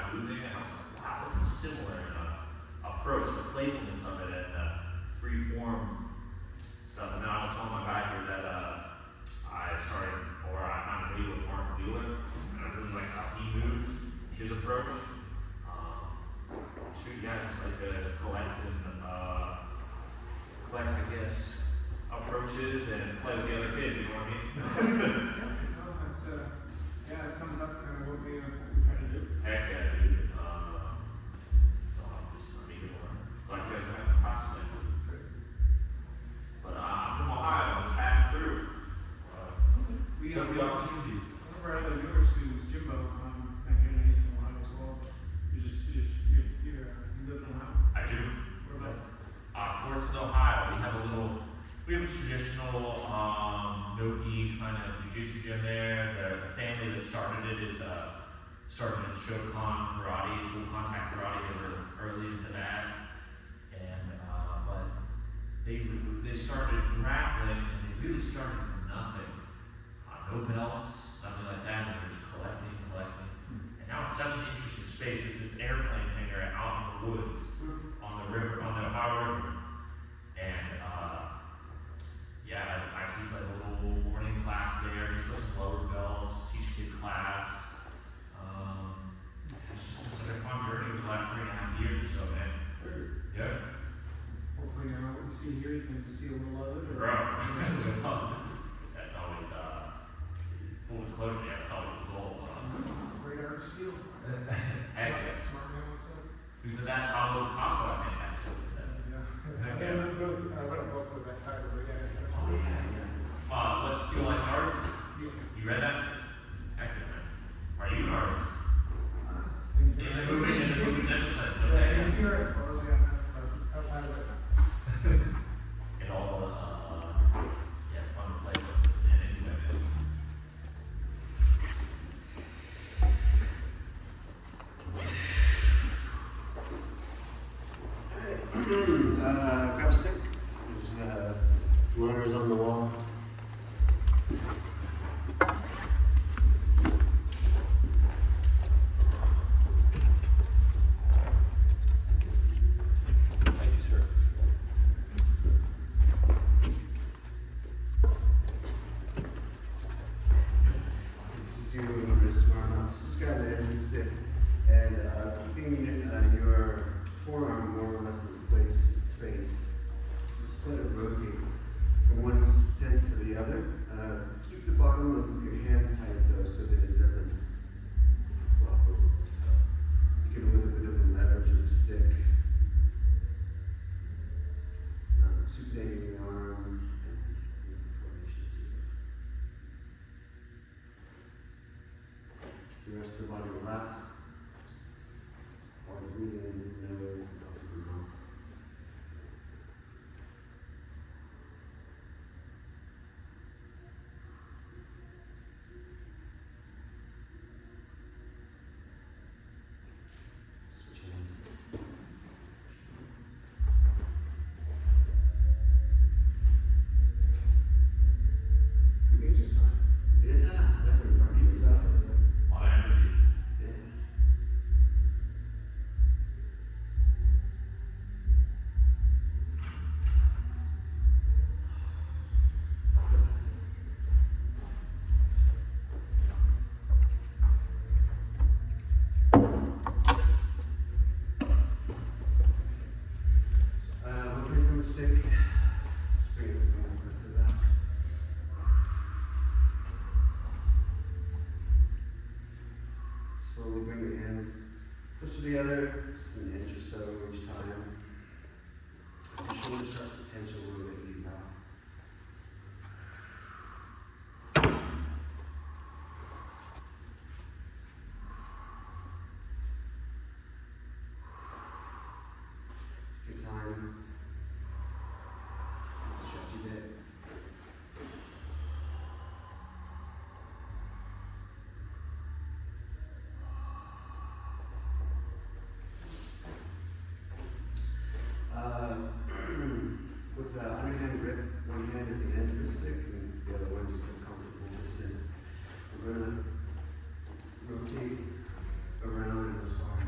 of moving, and I was like, wow, this is similar in approach, the playfulness of it, and the free form stuff. And then I was telling my guy here that I found a video with Mark Wheeler, and I really liked how he moved, his approach. Yeah, just like to collect, I guess, approaches and play with the other kids, you know what I mean? Yeah, no, that's, it sums up kind of what we try to do. Heck yeah, dude. I need to learn. Like you guys have possibly. But I'm from Ohio, I was passed through. We Took the opportunity. One of our other newer students, Jimbo, back here in Eastern Ohio as well. You live in Ohio? I do. Whereabouts? Portsmouth, Ohio, we have a traditional, no-gi kind of jiu-jitsu gym there. The family that started it started in Shokan karate, full contact karate. They were early into that. And, but they started grappling, and they really started from nothing. No belts, nothing like that, and they were just collecting. And now it's such an interesting space. It's this airplane hangar out in the woods, on the river, on the Ohio River. And I teach like a little morning class there, just with some lower belts, teach kids class. It's just been such a fun journey over the last 3.5 years or so, man. Yeah. Hopefully what you see here, you can see a little of it. Bro, that's always, full disclosure, yeah, that's always the goal. Radar steel. Heck yeah. Smart man, what's up? Who's in that Pablo Picasso, I think, actually. Yeah. I read a book with that title, but yeah. Oh, yeah. Let's Steal Like an Artist? Yeah. You read that? Heck yeah, man. Are you an artist? In the movie discipline, okay? Yeah, here I suppose, yeah. But outside of it. It all, yeah, it's fun to play with. And anyway, grab a stick. There's learners on the wall. thank you, sir. This is your wrist warm-up. So just grab the end of the stick and keeping your forearm more or less in place in space. Just let it rotate from one extent to the other. Keep the bottom of your hand tight though so that it doesn't flop over. So you get a little bit of the leverage of the stick. Supinating your arm and the coordination too. The rest of the body relaxed. Always breathing in with the nose and out through the mouth. Switch hands. Music time. Yeah, everybody is up. A lot of energy. Yeah. One place on the stick. Just bring it from the front to the back. Slowly bring your hands push together, just an inch or so each time. If your shoulder starts to pinch a little bit, ease off. Take your time. Stretch a bit. With the underhand grip, one hand at the end of the stick and the other one just a comfortable distance. We're going to rotate around in a squat.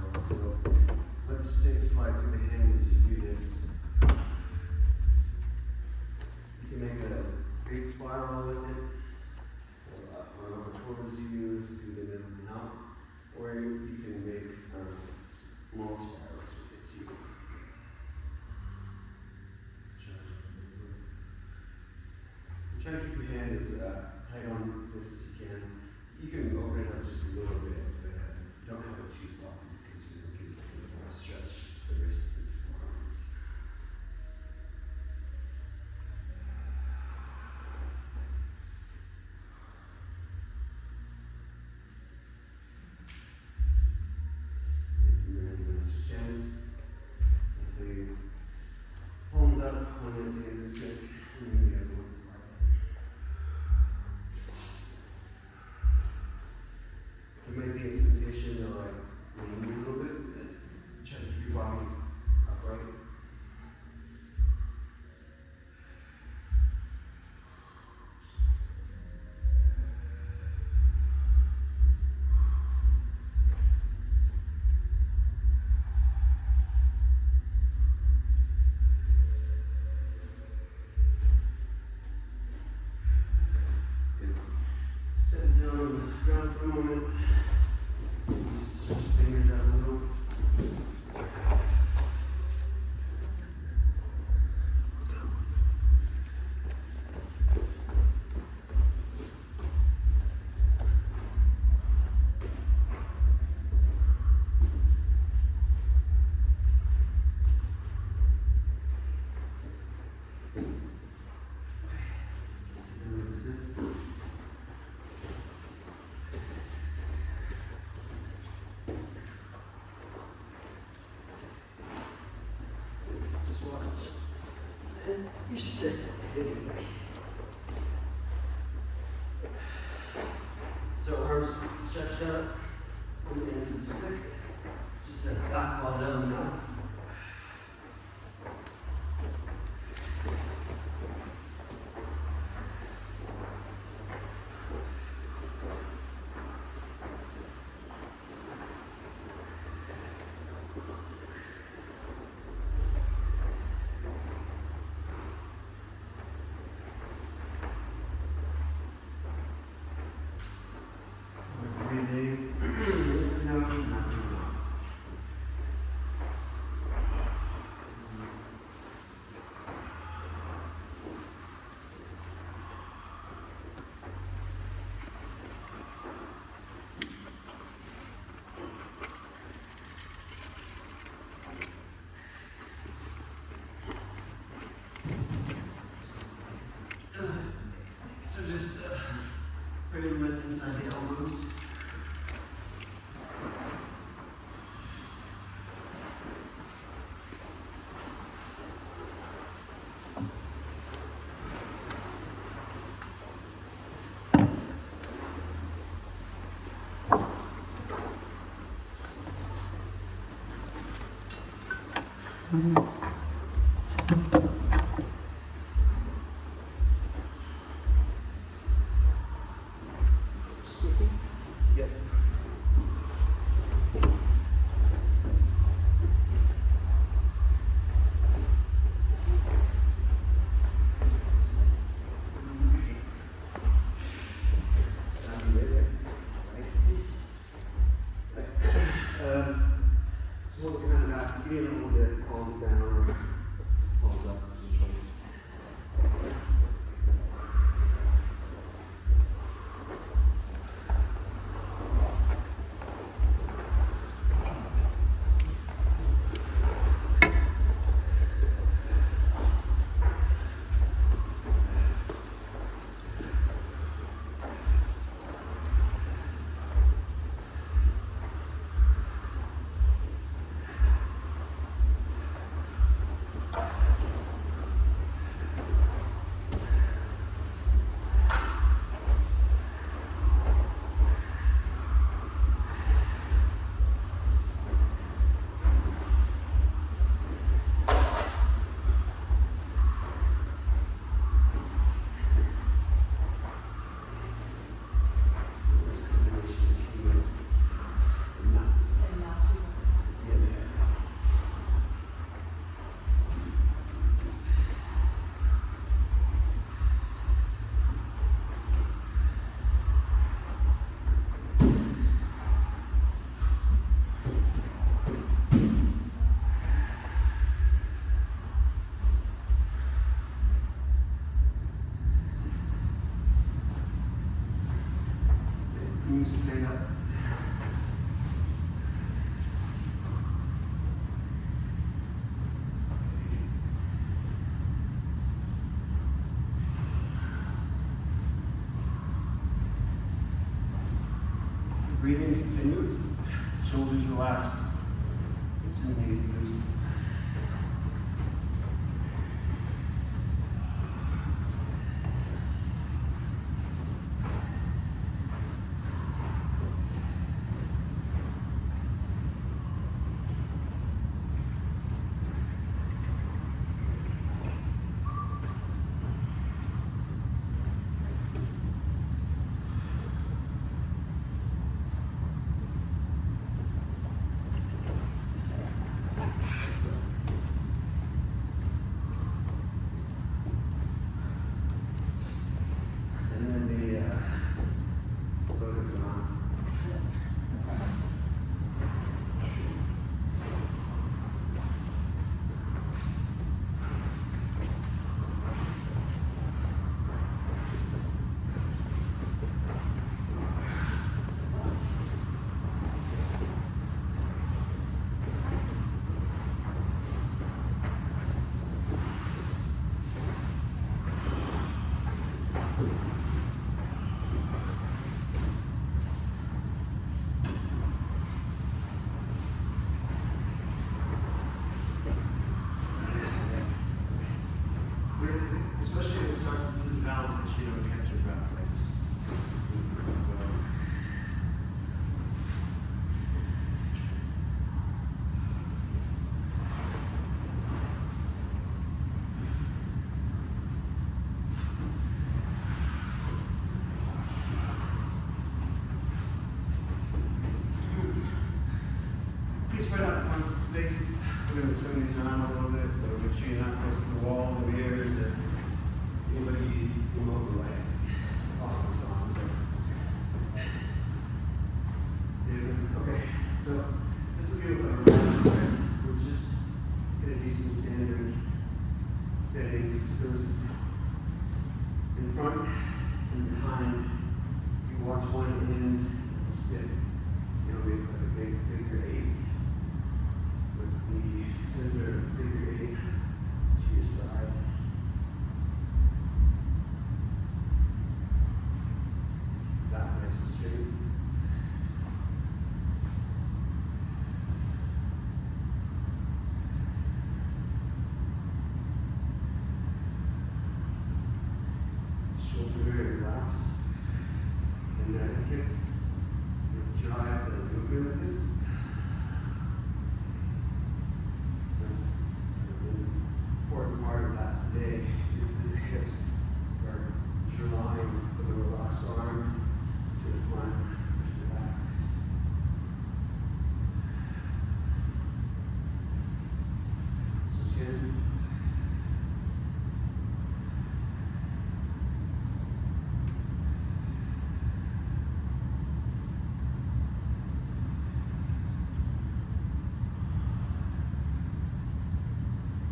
stretched out on the ends of the stick. Just a dot ball down the mouth. Breathing. No, not enough. So just frame it inside the elbows. Yep. So we're kind of feeling a little bit calmed down or calmed up. Can you stand up? Breathing continues, shoulders relaxed. It's an amazing boost. gonna swing these around a little bit, so make sure you're not close to the wall, the mirrors, or anybody come over the way. Austin's gone, so. Okay, so this will be a round spread. We'll just get a decent standard steady. So this is in front and behind. If you watch one end of the stick, it'll be like a big figure 8 with the center figure 8 to your side. Back nice and straight. Shoulder very relaxed. And then hips. You drive the movement of this. That's an important part of that today is that the hips are drawing with the relaxed arm to the front, to the back. So chins.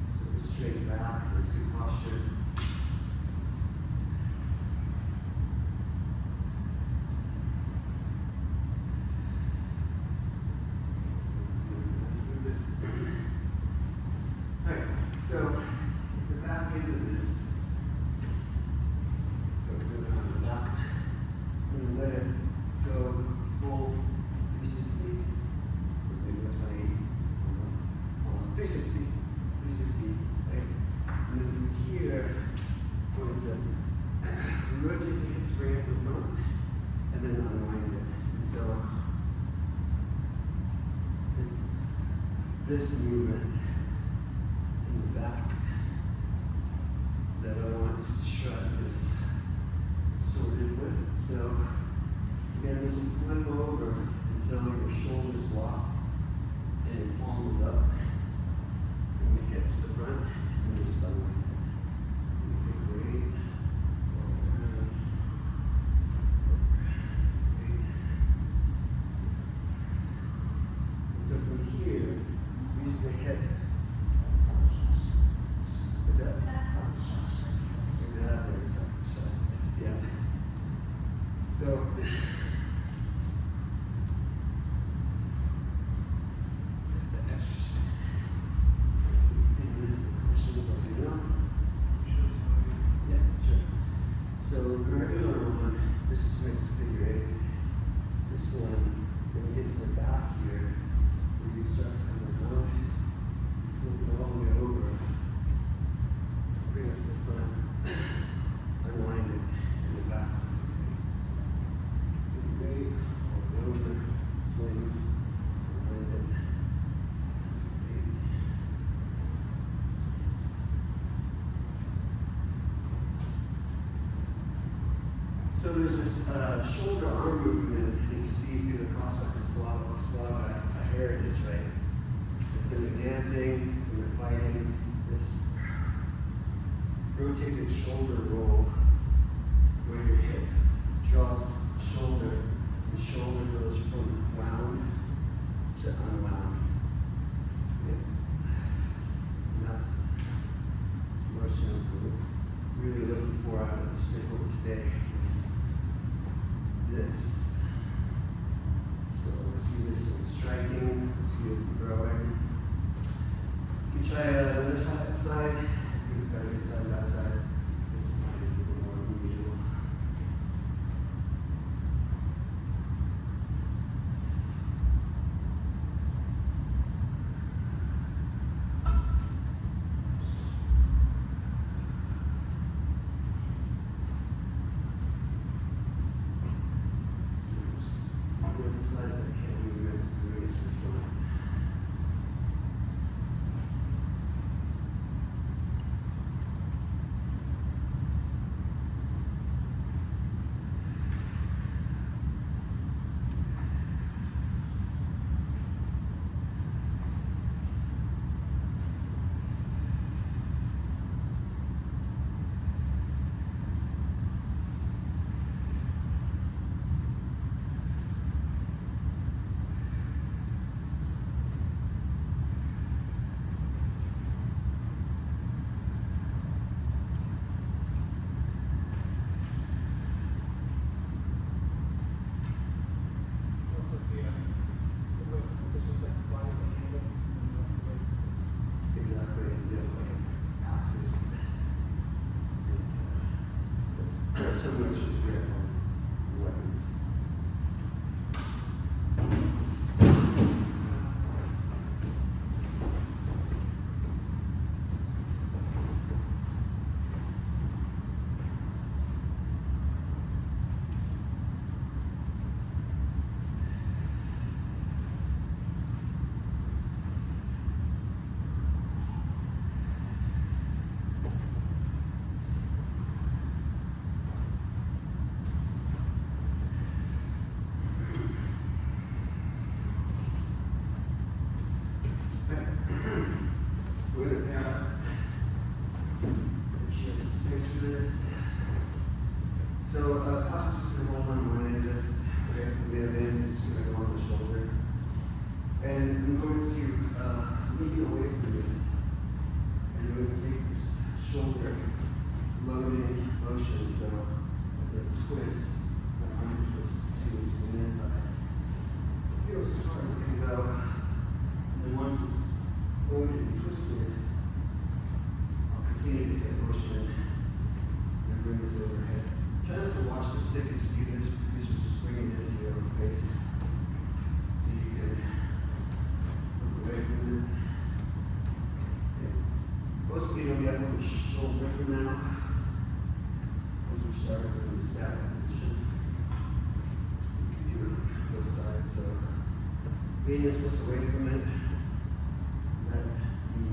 So straight back, that's good posture. Alright, so the back end of this. So we're going on the back. I'm going to let it go full 360. Maybe that's my 360. 360, right? And then from here, I'm going to rotate the hips, bring it to the front, and then unwind it. And so it's this movement in the back that I want to try this sorted with. So again, this will flip over until your shoulders lock and your palm is up. And we hip to the front, and then just unwind it. And figure 8. So from here, use the hip. What's that? Exactly. Yeah. So that's the extra step. Question about you know? Yeah, sure. So the regular one, this is makes a figure 8. This one, when we get to the back here, where you start coming around, flip it all the way over, bring it to the front, unwind it, and then back to the figure 8. All the way over, swing, unwind it. Figure 8. So there's this shoulder arm movement that you see through the cross-sector Slavic heritage, right? It's in the dancing, it's in the fighting. This rotated shoulder roll where your hip draws the shoulder, and the shoulder goes from wound to unwound. Yeah. And that's the motion we're really looking for out of the signal today. This. So see this striking, see it throwing. You can try the other side. This side, that side. This is a little more unusual. Emphasize that hip movement to bring it to the front. this is like lies the handle, and the rest of it is. Exactly, and there's like an axis. That's similar to the grip on weapons. We're gonna just thanks for this. So, Costa's just gonna hold on one end of this. Okay, the other end is just gonna go on the shoulder. And I'm going to lean away from this. And I'm gonna take this shoulder loading motion. So, as I twist, my arm twists to the inside. Feel as far as it can go. And then once it's loaded and twisted, I'll continue to hit motion and bring this overhead. Try not to watch the stick as you do this because you're just bringing it into your own face. So you can look away from it. Okay. Mostly you'll get a little shoulder for now. As we started from the static position. You can do it on both sides. So lean and twist away from it. Let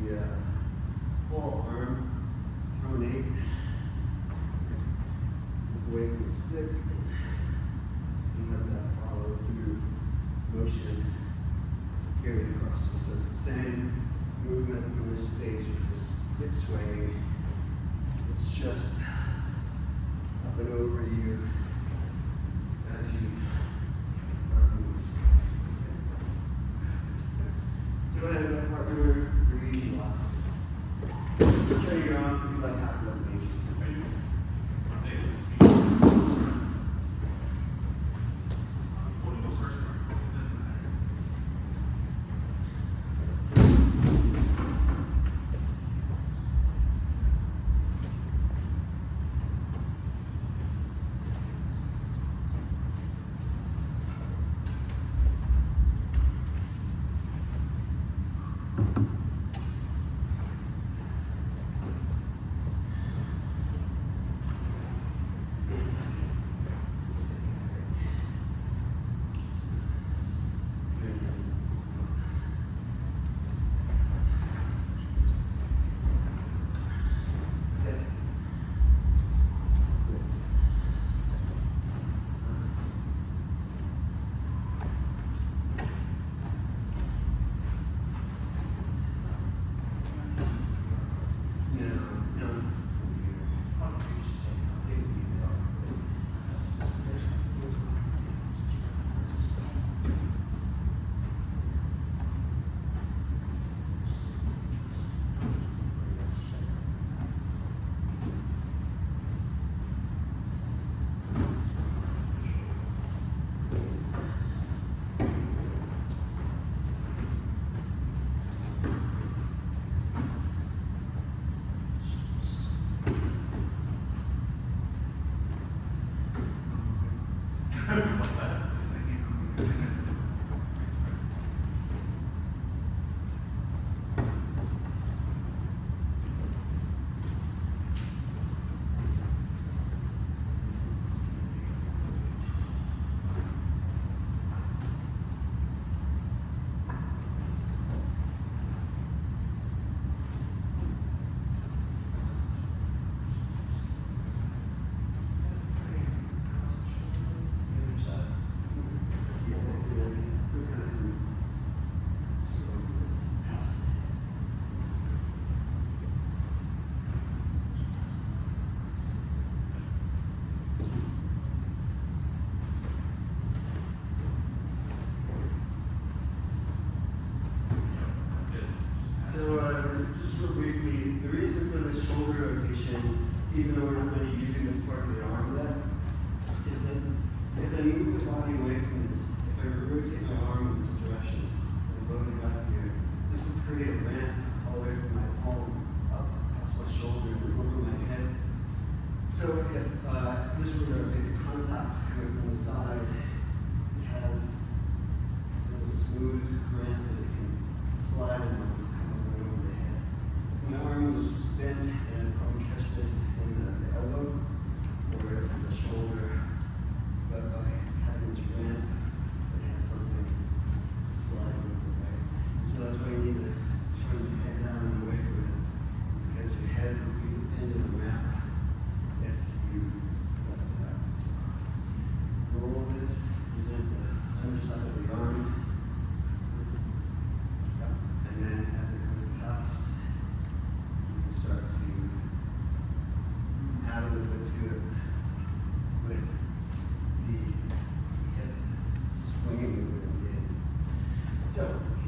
the whole arm pronate. Look away from the stick. And let that follow through motion carried across. So it's the same movement from this stage of this hip swaying. It's just up and over you as you moves. So go ahead and partner, breathe, relax. Turn your arm, do like half a dozen each. Are you on David's feet? What do you go first, Mark? It doesn't matter.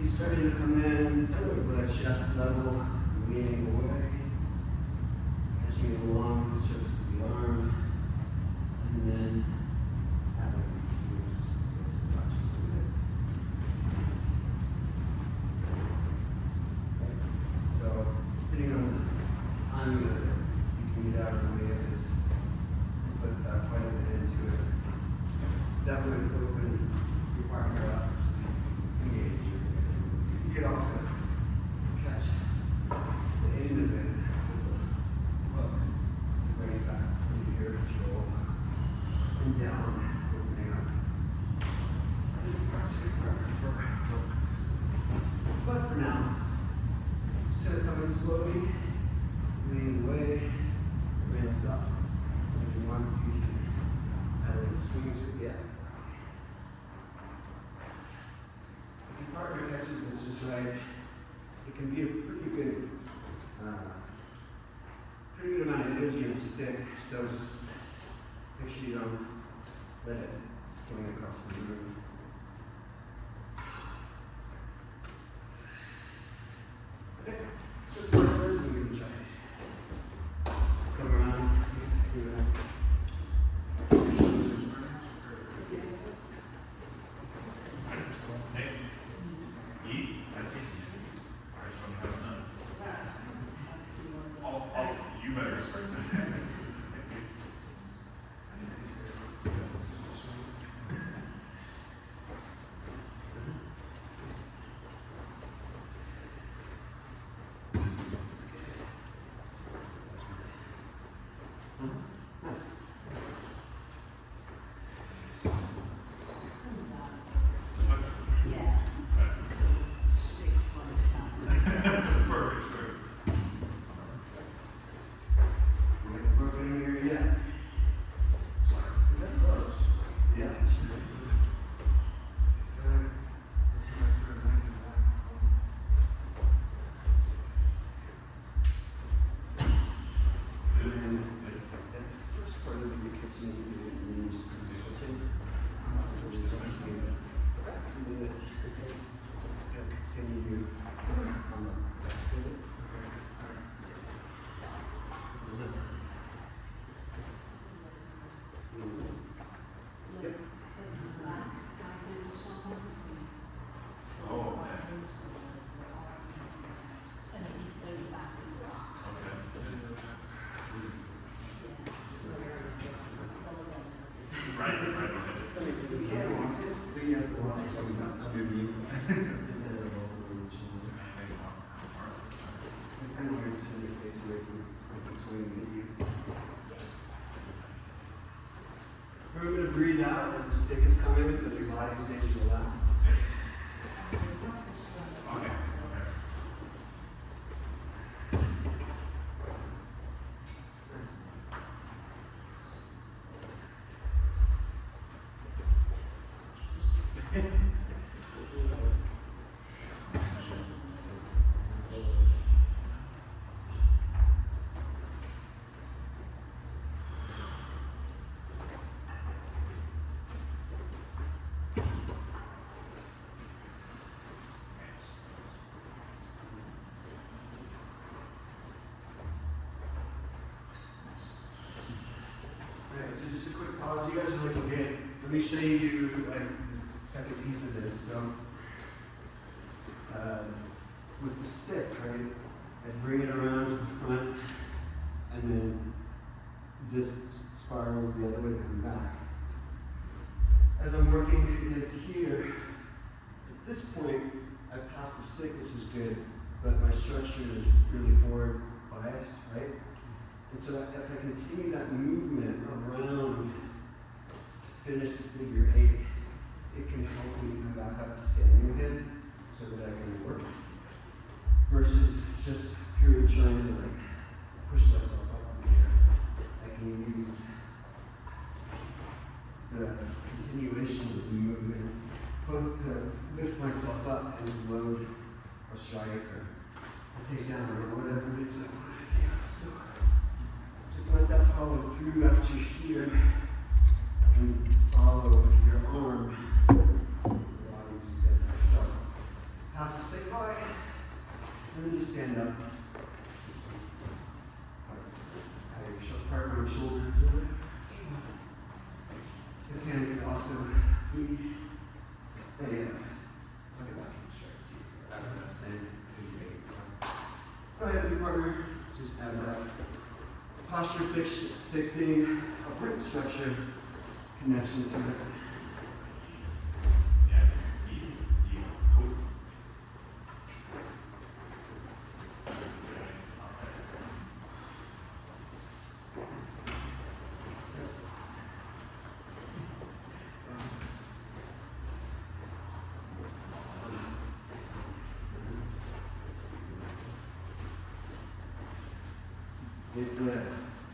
he's starting to come in, kind of chest level, leaning away, catching it along the surface of the arm, and then having just touch just a bit. Okay. So, depending on the timing of it, you can get out of the way of this and put quite a bit into it. That would open your partner up, engage. You could also catch the end of it with a hook to bring it back into your control and down, opening up. And you press your partner for hook. But for now, just gonna come in slowly, leans away, ramps up. And if you want to see, you can add a little swing to it. Yeah. If your partner catches this just right, it can be a pretty good amount of energy in the stick. So just make sure you don't let it swing across the room. Okay, switch partners and we can try it. Come around, see what happens. Hey, eat, I think, I just want to have some. You better. Nice. Perfect, sure. We haven't broken in here yet. That's close. Yeah. And then at the first part of your kitchen, you just kind of switching. Switch the things. And then it's just continue on the back of it. Yep. Oh, man. Okay. Right, right. You can want it, but you have to watch it underneath. Instead of over the shoulder. It's kind of weird to turn your face away from something swinging at you. We're going to breathe out as the stick is coming, so your body stays relaxed. Okay, okay. Alright, so just a quick pause. You guys are looking good. Let me show you like this second piece of this. So, with the stick, right, I bring it around to the front, and then this spirals the other way to come back. As I'm working this here, at this point, I've passed the stick, which is good, but my structure is really forward biased, right? And so if I continue that movement around to finish the figure 8, it can help me come back up to standing again so that I can work. Versus just purely trying to like push myself up from here. I can use the continuation of the movement both to lift myself up and load a strike or a takedown or whatever it is I want to do. So just let that follow through after here and follow your arm. Your body's just getting that. So pass the stand up. Have your partner on your shoulders. This hand can also be, there you go. Look at that, straight. I don't know, stand. Go ahead, your partner, just add that. Posture fixing, upright structure, connection to it. Yeah. It's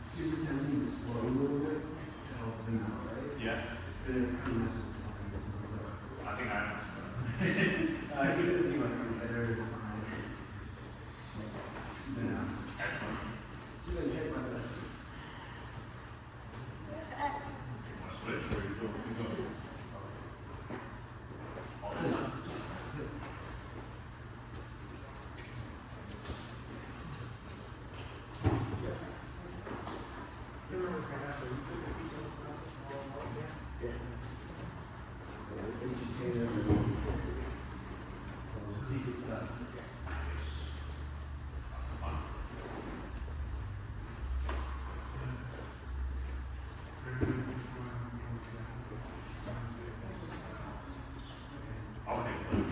super tempting to slow a little bit to help them out, right? Yeah. But it kind of messes with something that's not so. I think I understand. Even if you like your header, it's fine. You know. Excellent. Do it hit by the best. Want to switch or you go? All this time. Entertainer and secret stuff. Okay, good.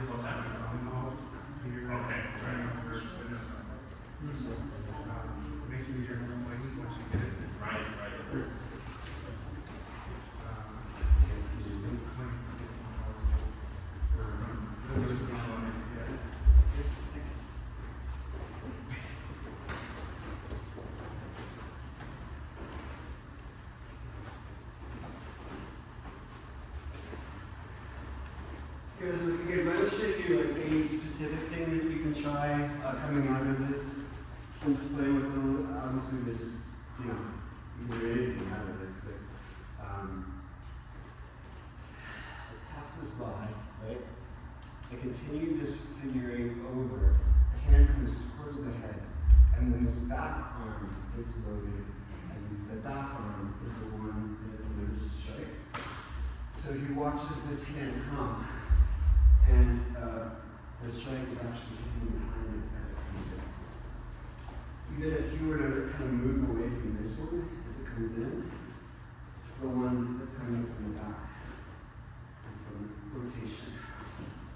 What's that? Okay, right. Makes it easier to once you get it. Right, right. Here's again, let me show you like a specific thing that you can try coming out of this. And to play with a little, obviously this, you know, you can do anything out of this, but it passes by, right? I continue this figuring over. The hand comes towards the head, and then this back arm gets loaded, and the back arm is the one that delivers the strike. So he watches this hand come, and the strike is actually hitting behind it as it comes in. Even if you were to kind of move away from this one as it comes in, the one that's coming from the back and from rotation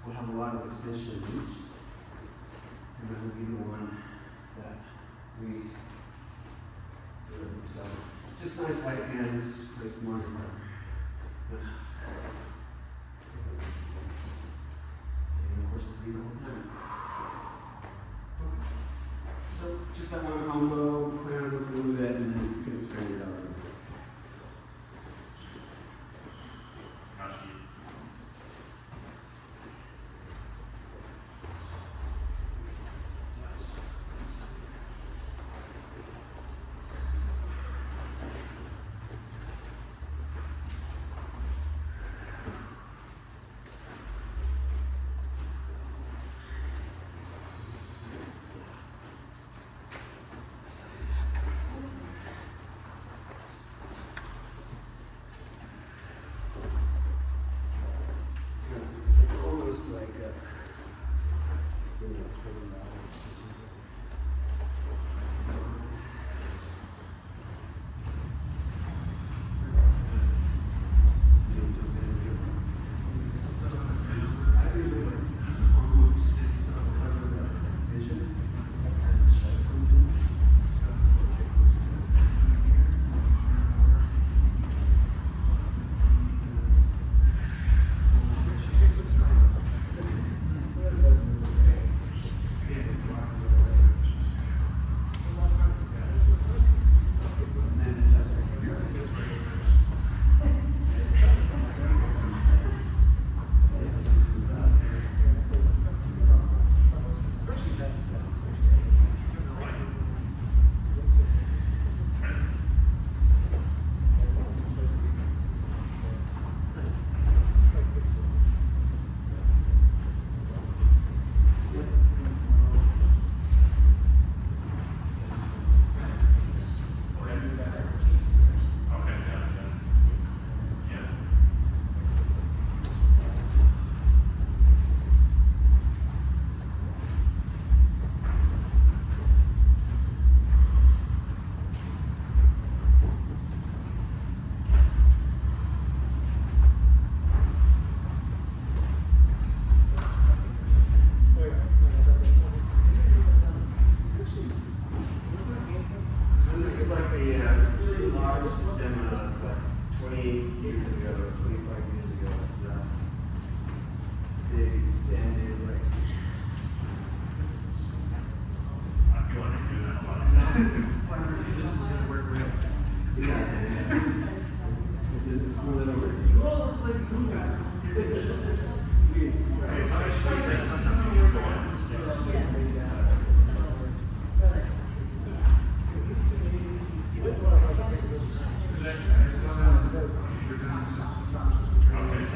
will have a lot of extension of reach, and that will be the one that we deliver. So just nice light hands, just place them on your partner. And of course, the whole time. So just that one combo, play around with it a little bit, and then you can expand it out a little bit. Gotcha. expanded, like, I feel like I'm doing that a lot. yeah. It's a cool little word. It's actually something you go on. Okay, so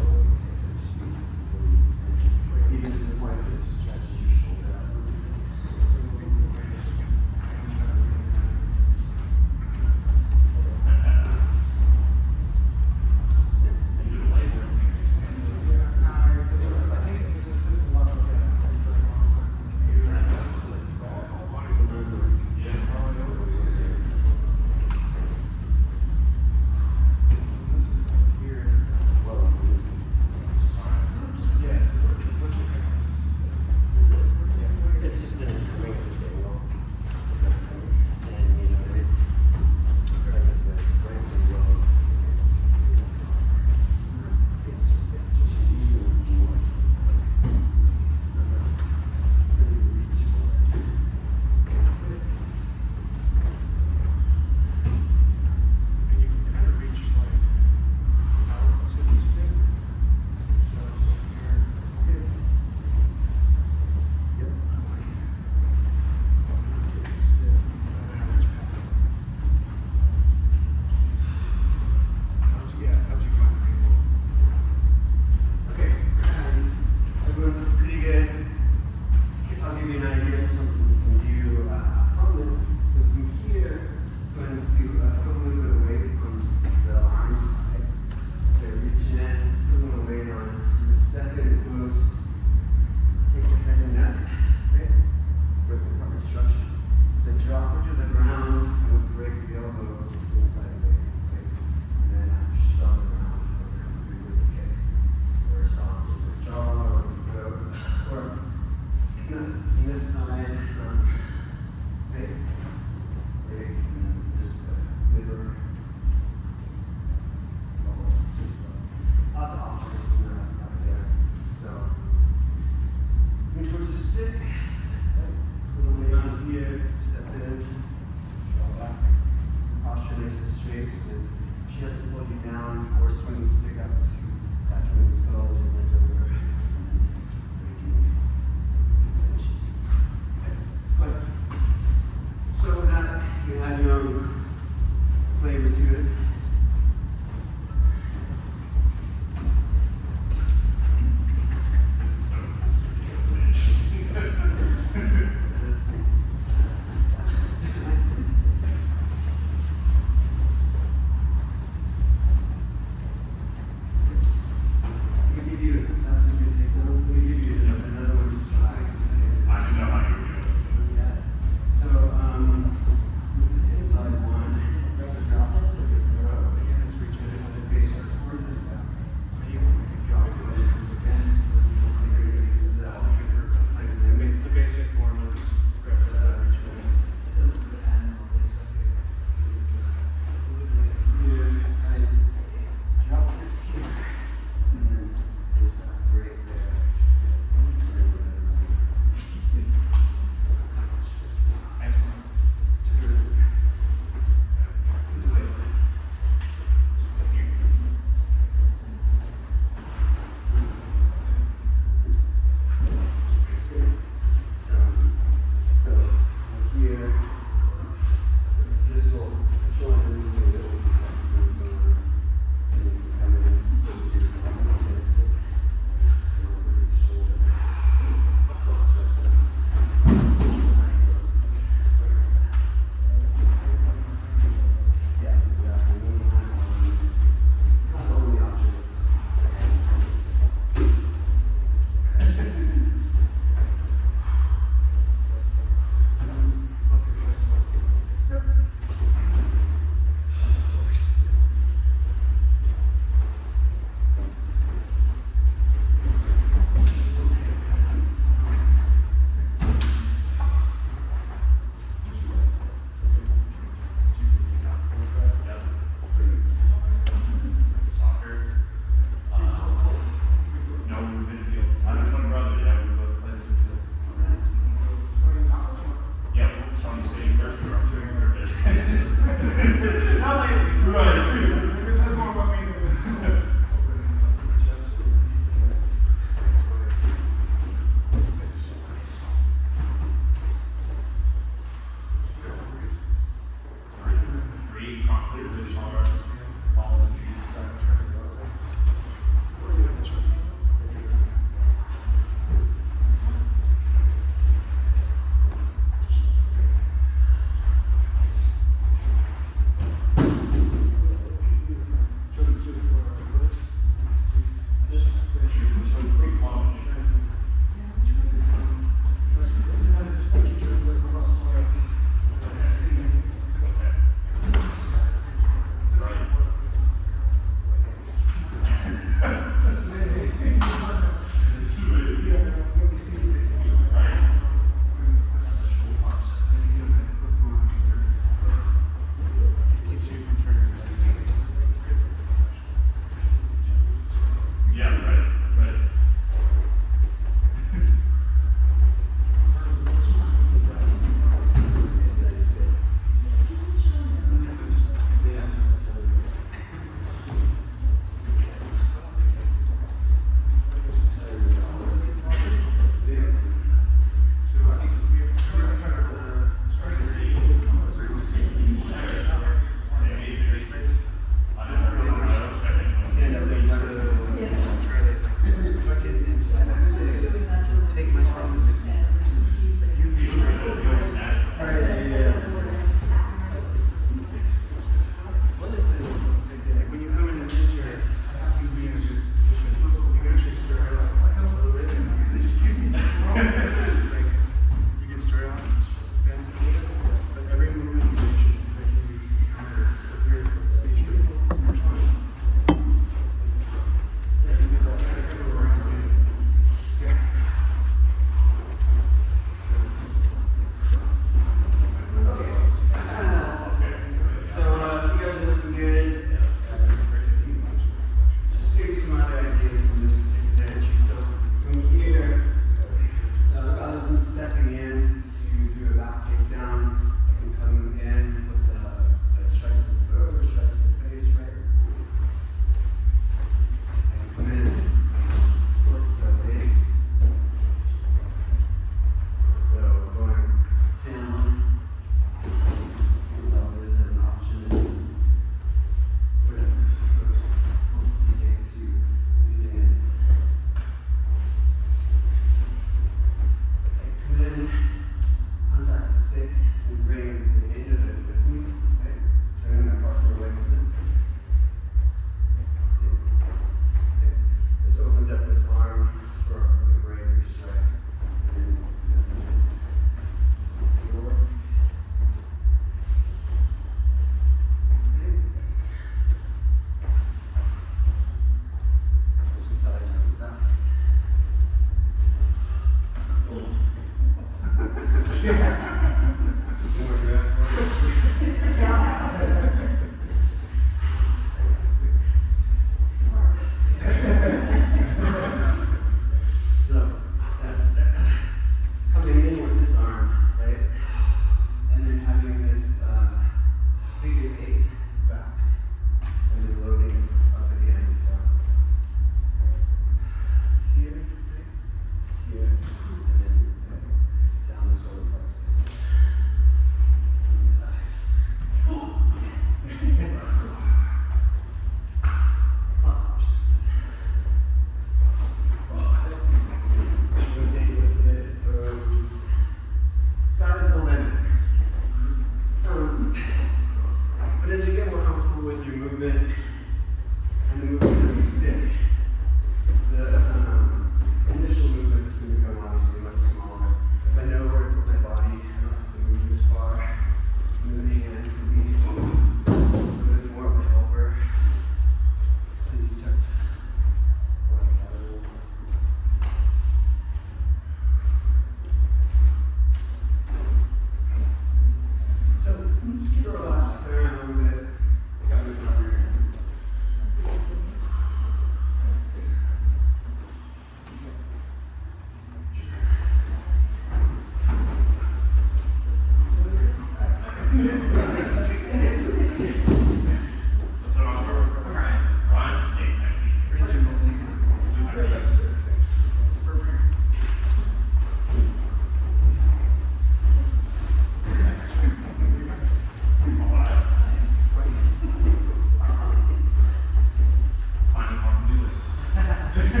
Yeah.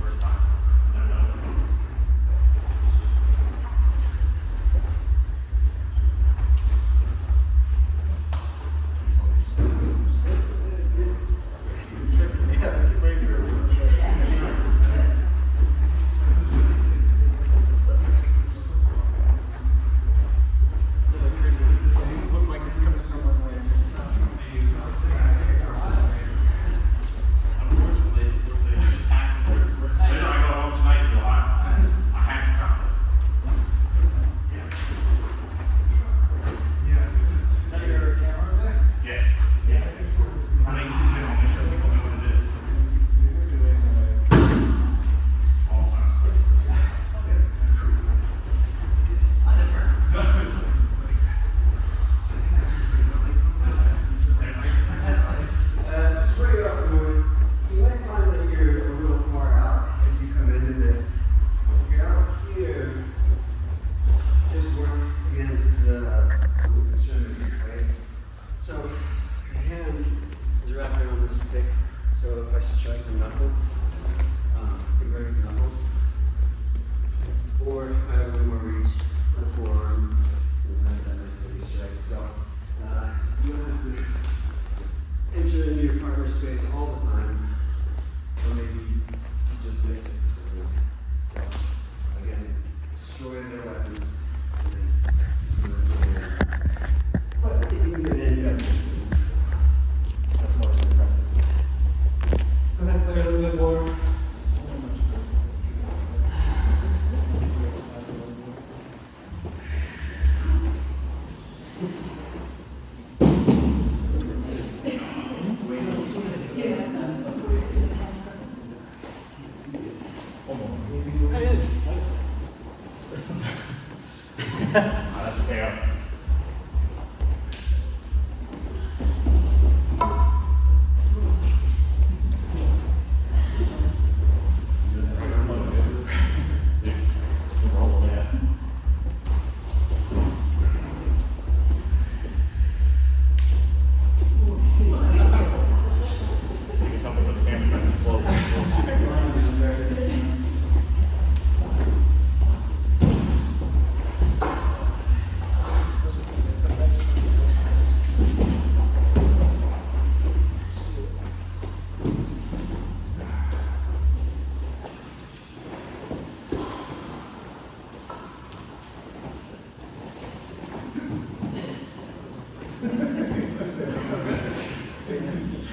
First time. Never know. Look like it's coming from one way. It's not. Unfortunately, it's just passing through. Later I go home tonight, Joe, I haven't stopped it. Yeah. Is that your camera back? Yes. Yes. I make it easy, I'll make sure people know what it is. Small sign stuff. Just where you're off the moon, you might find that you're a little far out as you come into this. If you're out here, just work against the extremity, right? So your hand is wrapped around this stick. So if I strike the knuckles, the very knuckles, or if I have a little more reach, the forearm, and that nice heavy strike. So you don't have to enter into your partner's space all the time, or maybe you just miss it for some reason. So, again, destroy their weapons, and then do it later. But if you can get in, you have to use this. That's always my preference. Go ahead, play a little bit more. That's fair.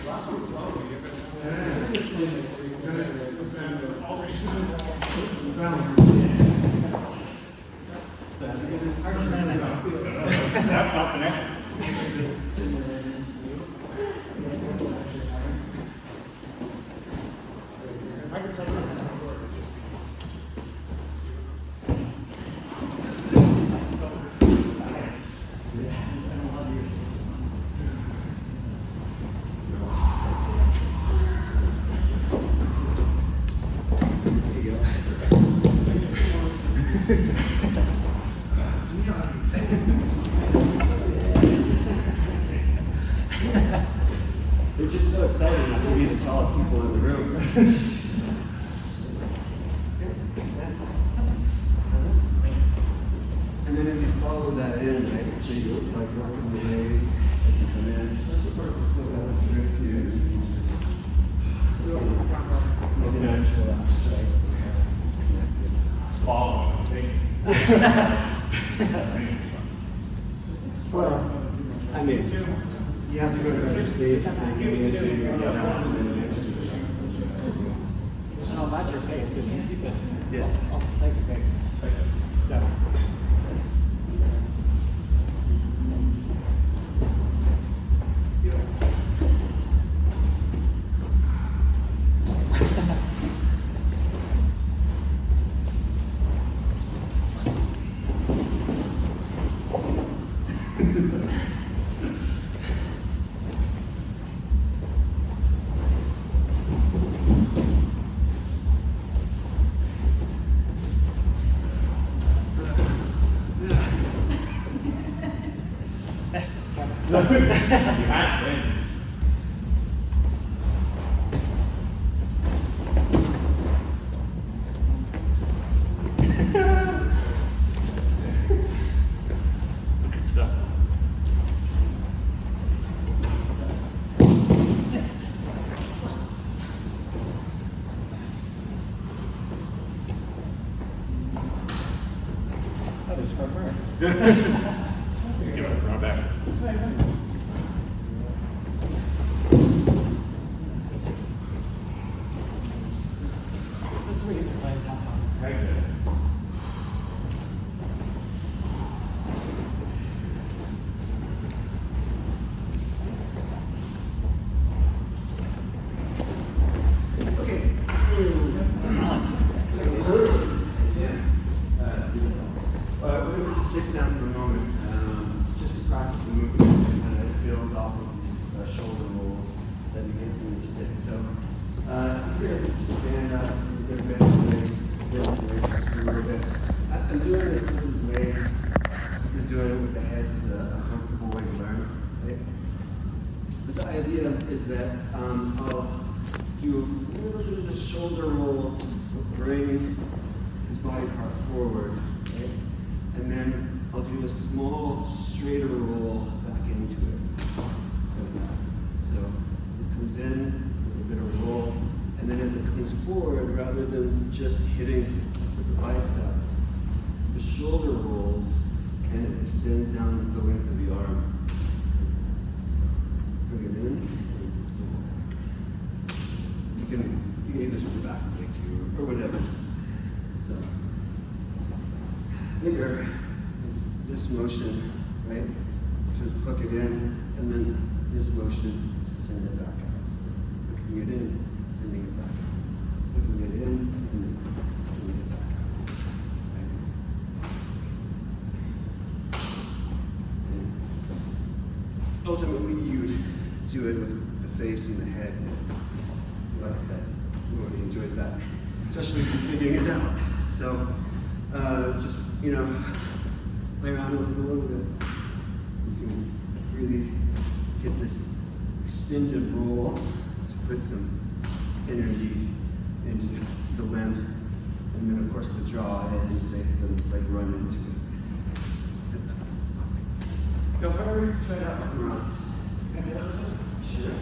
Last week's long. All races That's not connected. I can tell you. They're just so excited not to be the tallest people in the room. And then as you follow that in, right, so you like work in the waves, as you come in, just support the silk that drift you. It's natural, right? Disconnected. Follow. Well, I mean, you have to go to the stage and get into your No, that's your pace. If you keep it, Yeah. I'll take your pace. So. had it. Good stuff. Oh, there's Fort Morris. Give it a run back. Let's read it. Very good. Okay. We're going to just sit down for a moment, just to practice the movement, and it builds off of these shoulder rolls that we get from the stick. So he's going to stand up, he's going to bend his legs, a little bit. I'm doing this his way. He's doing it with the head's a comfortable way to learn. Right? But the idea is that I'll do a little bit of the shoulder roll to bring his body part forward, right? And then I'll do a small straighter roll back into it. Like that. So this comes in with a bit of roll, and then as it comes forward, rather than just hitting with the bicep, the shoulder rolls and it extends down the length of the arm. So bring it in. You can do this with the back leg too, or whatever. So bigger, it's this motion, right? To hook it in, and then this motion to send it back out. So hooking it in, sending it back out. Hooking it in, and then sending it back out. Okay. And ultimately, you would do it with the face and the head. Like I said, nobody enjoys that, especially if you're figuring it out. So, just, play around with it a little bit. You can really get this extended roll to put some energy into the limb. And then, of course, the jaw edge makes them like run into it. Go harder, try it out on the run. Sure.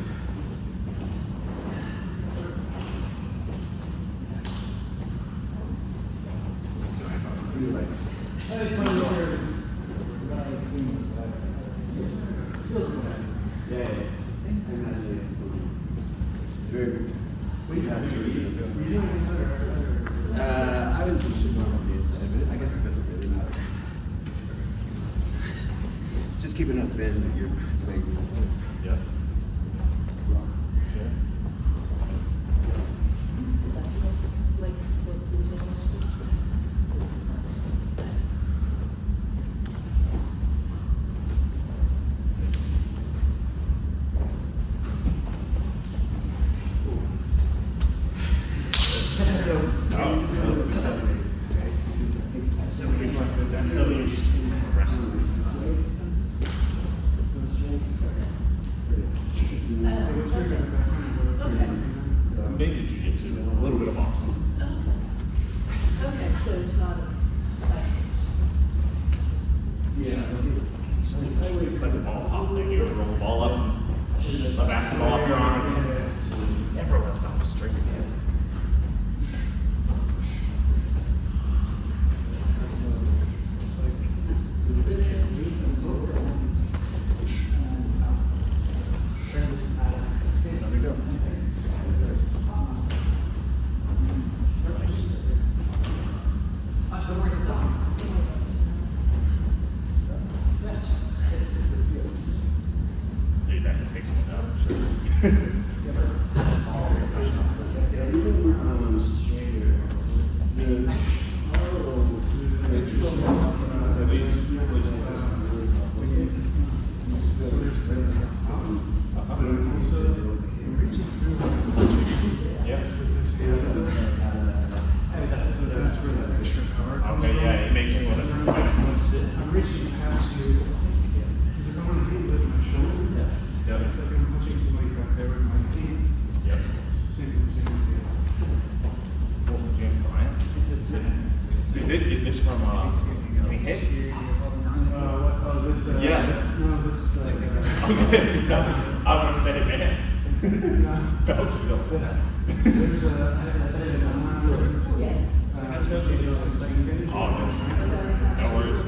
Really like yeah. I imagine it. Very good. I was usually more on the inside, but I guess it doesn't really matter. Just keep enough bend that you're playing with. Yeah. Mainly jiu-jitsu, a little bit of boxing. Okay, so it's not a science. Yeah. It's like a ball hop thing. You roll the ball up and a basketball up your arm. Never left on the string again. Maybe that can fix it up. Sure. Yeah, even straighter. It's so Yeah. That's for the extra power. Okay, yeah, it makes me want to. I'm reaching past you, because if I want to be with my shoulder. I was gonna say, man. Belts feel. There's I said it on my Yeah. Oh, no worries.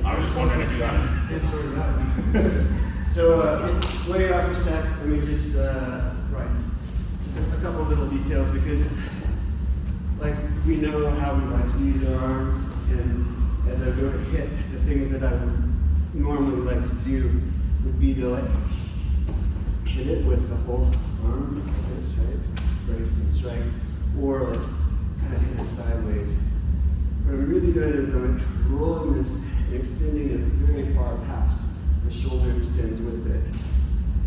I was just wondering if you got it. It's sort of out. So, way off a sec, let me just, just a couple little details because, like, we know how we like to use our arms, and as I go to hit, the things that I would normally like to do would be to, like, hit it with the whole arm, like this, right? Brace and strike, or, like, kind of hit it sideways. What I'm really doing is I'm like, rolling this and extending it very far past. The shoulder extends with it.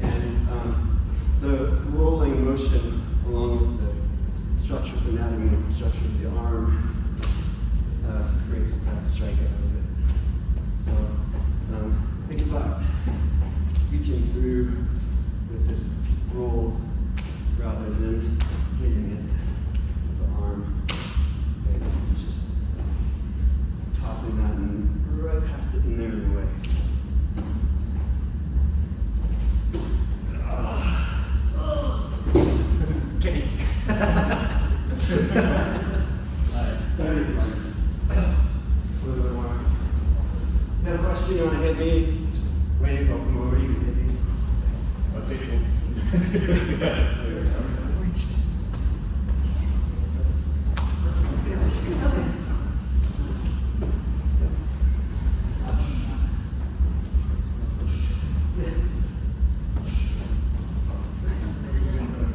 And the rolling motion along with the structure of the anatomy and structure of the arm creates that strike out of it. So think about reaching through with this roll rather than hitting it with the arm. And just tossing that and right past it and there in the way. Kenny. You have a question, you want to hit me? Just wave, I'll come over, you can hit me. Let's see it.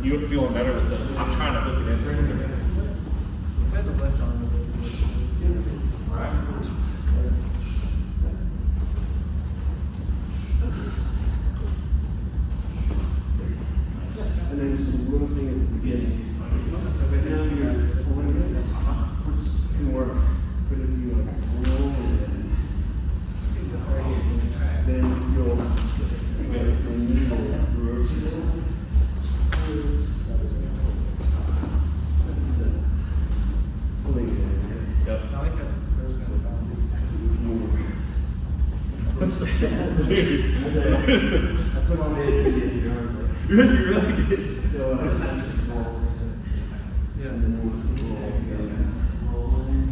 You feeling better with the, I'm trying to hook it in. Depends on left arm is Alright. And then just a little thing at the beginning. So right now you're pulling it, which can work. But if you like roll it, then you'll rotate it. Pulling it in. Yep. I like that. There's kind of balance. Dude. I put all the energy in your arms. You really did. So I'm just roll. Yeah. And then once you roll, rolling.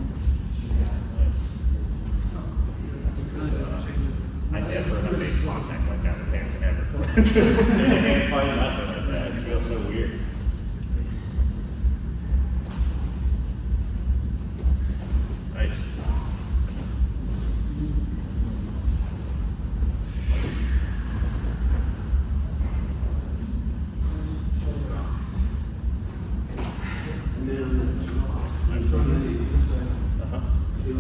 That's a good change. I never have made contact like that with hands ever. Hand fight, nothing like that. It feels so weird. Nice. And then on the draw, I'm so sorry. you Uh-huh. can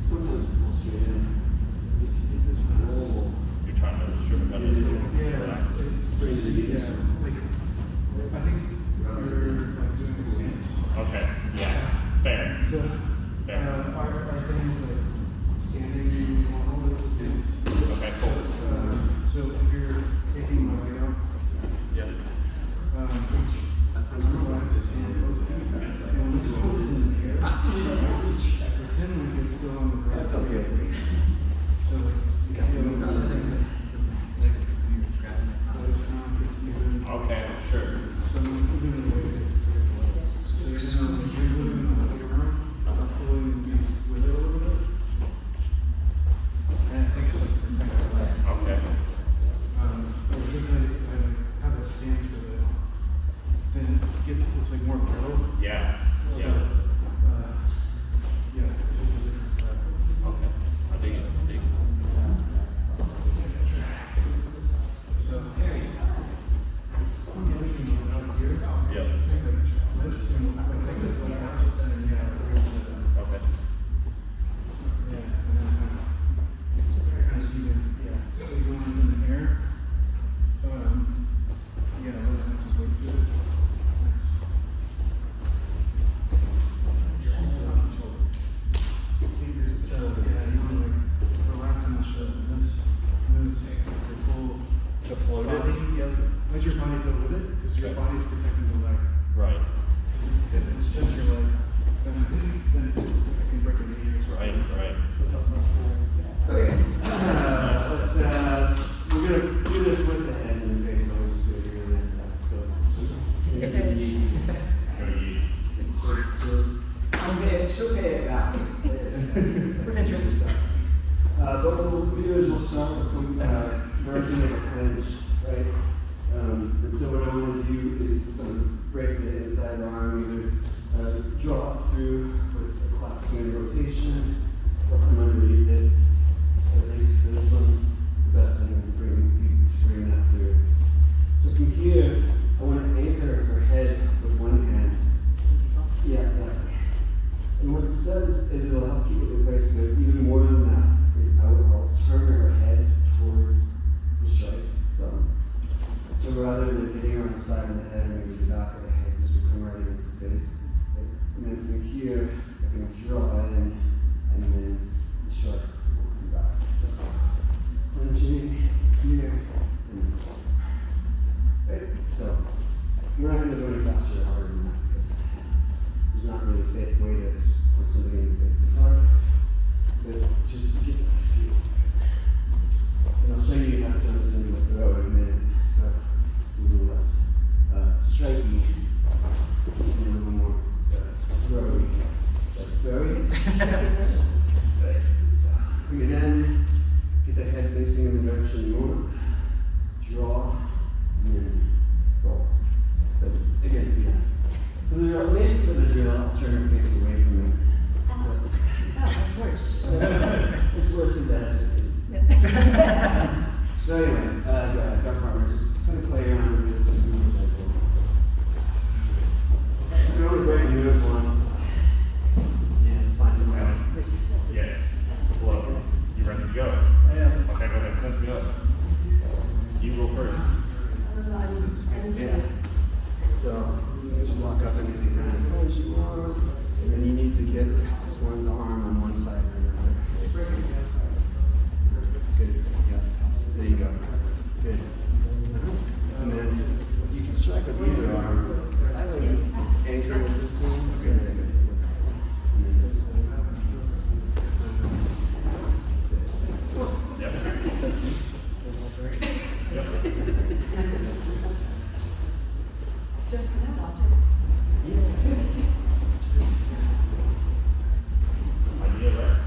sometimes pull straight in. If you hit this roll, You're trying to sugarcoat it. Yeah. brings the Yeah. initial. Like, direction you want. Draw, and then roll. But again, yes. For the drill, maybe for the drill, I'll turn her face away from me. Oh, that's worse. It's worse than that. Yeah. So anyway, dark farmer, just kind of play around with it. You can only break your nose once. Yeah, find somewhere else. Yes. Well, you ready to go? I am. Okay, go ahead, touch me up. You go first. I didn't see Yeah. it. So, just lock up anything kind of close you want, and then you need to get past the arm on one side or another. Good, yeah, there you go. Good. And then you can strike with either arm. I like anchor with this one. Okay, there you go. And then that's it. Yes. Yep. Jeff, can I watch it? Idea, right?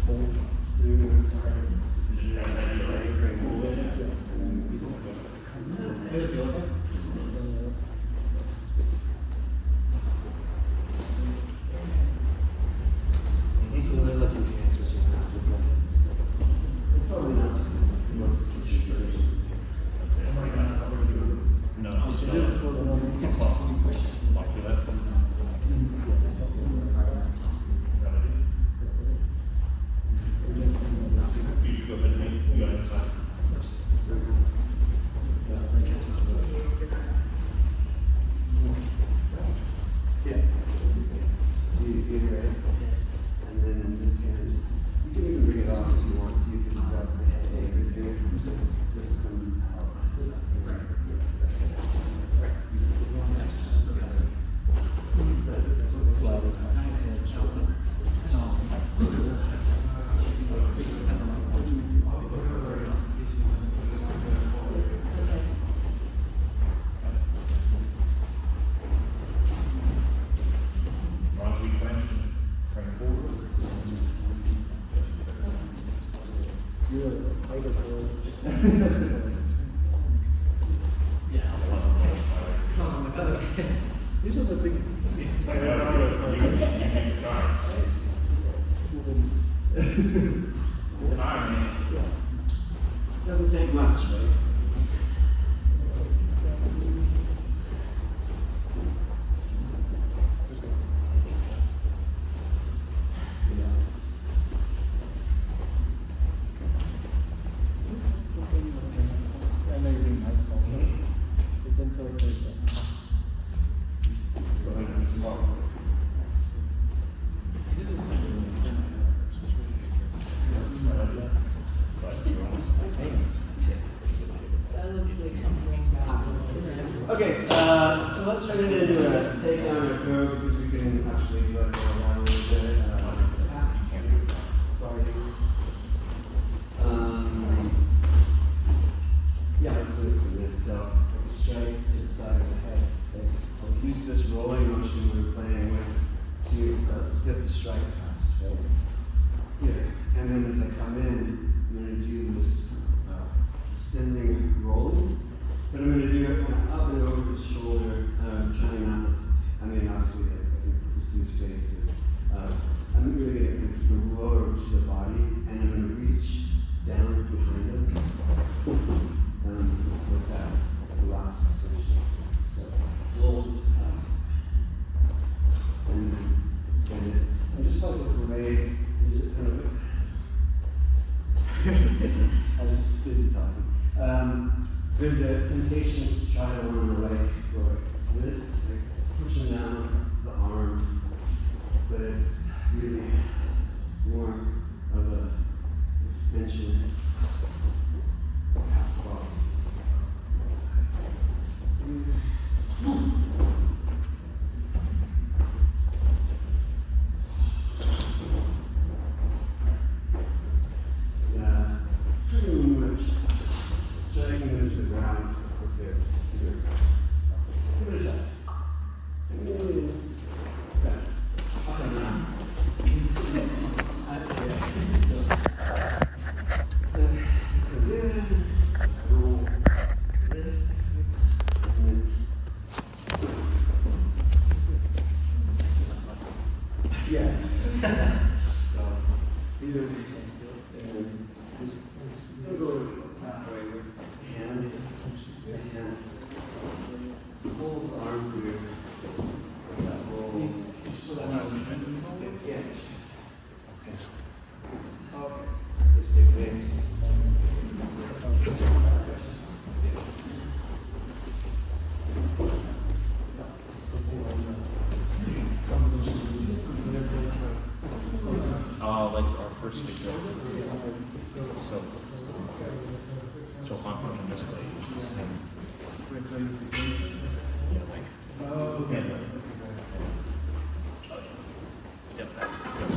Hold through, sorry. Did you have an idea, right? Great, move it. Hey, feel okay? So there's like some cancers around. It's probably not the most efficient version. That's it. I got it. No, I'm still. It's fine. Lock your left. You go ahead, mate. You got it inside. Yeah. Do you get it ready? And then in this case, you can even bring it off if you want to, because you've got the head anchored here. Just come out. Ron, we clench and bring it forward. You're a fighter girl. Sounds like that. These are the big. You need some guys. Time, man. Doesn't take much, right? I know you're being nice also. It didn't feel like there's Go ahead and do some walk. But you almost. That looked like something. Okay, so let's turn it into a takedown or curve because we can actually let go of that a little bit. Yeah, let's do it for this. So, take a strike to the side of the head. Okay. I'll use this rolling motion we were playing with to stiff the strike past, right? Here. And then as I come in, I'm going to do this extending rolling. But I'm going to do it kind of up and over his shoulder, trying not to, I mean, obviously, I can just do his face. But, I'm really going to keep the lower to the body, and I'm going to reach down behind him with that last sensation. So, roll this past, and then extend it. And just like with the way, just kind of, I was busy talking. There's a temptation to try to want to like go like this, like pushing down the arm, but it's really more of a extension past body. Yeah, pretty much striking into the ground up there. Here. Give it a shot. Yeah. Up and down. This here. That whole. Yes. Okay. Let's stick there. Like our first stage. So I'm putting this way. Okay. Yep, that's good.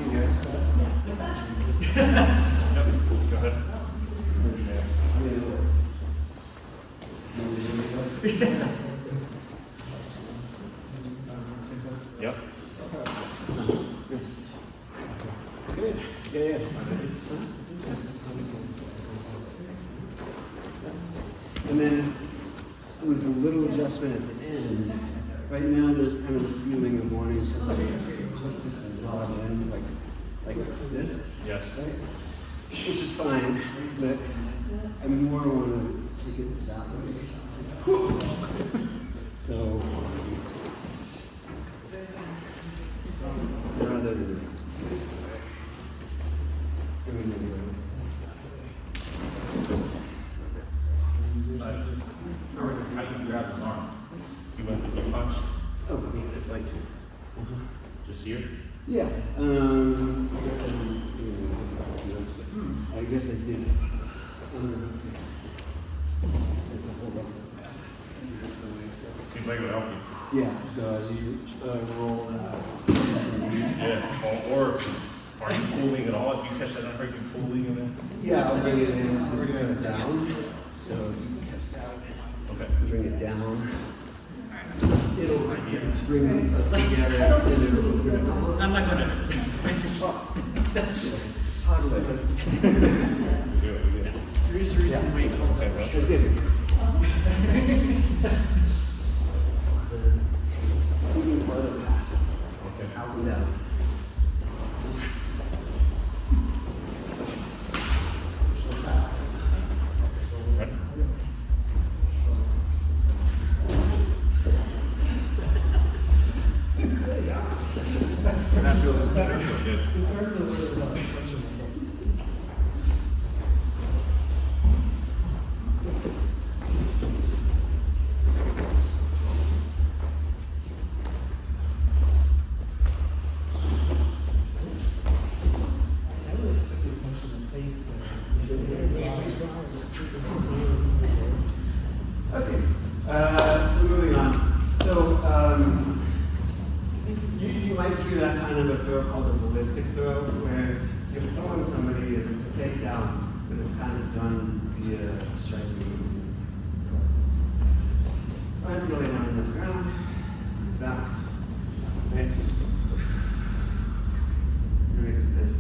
Yep, go ahead. Yep. Good. Yeah. And then with a little adjustment at the end, right now there's kind of a feeling of wanting to put this and draw it in like this. Yes. Right? Which is fine, but I more want to take it that way. So rather than this way. How you grab his arm? You went with your punch? Oh, yeah, it's like, Just here? yeah. I guess I did. Seems like it would help you. Yeah, so as you roll that. Yeah, or are you pulling at all? If you catch that, I heard you pulling and then. Yeah, I'll bring it in to bring it down. So if you can catch that, Okay. bring it down. It'll bring us together and it'll bring it down. I'm not gonna. How do I? We do it, we do it. There is a reason we call Okay, that. well. That's good. Moving further past. Okay. Out and down. Ready? That feels good. I would expect you to punch in the face there. Okay, so moving on. So, you might hear that kind of a throw called a ballistic throw, where you're throwing somebody, it's a takedown, but it's kind of done via a striking movement. So, eyes really not on the ground, it's back, right? Right with this.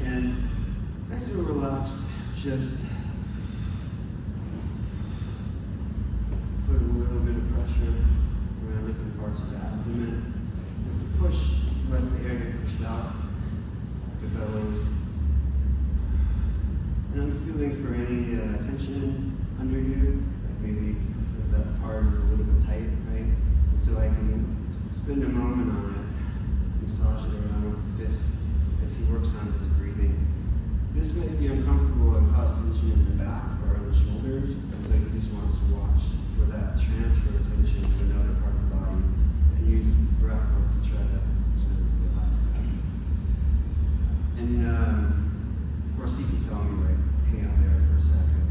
And nice and relaxed, just put a little bit of pressure around different parts of the abdomen. With the push, let the air get pushed out, the bellows. And I'm feeling for any tension under here, like maybe that part is a little bit tight, right? And so I can spend a moment on it, massage it around with the fist as he works on his breathing. This may be uncomfortable and cause tension in the back or in the shoulders, and so he just wants to watch for that transfer of tension to another part of the body and use breath work to try to relax that. And of course, he can tell me, like, hang out there for a second.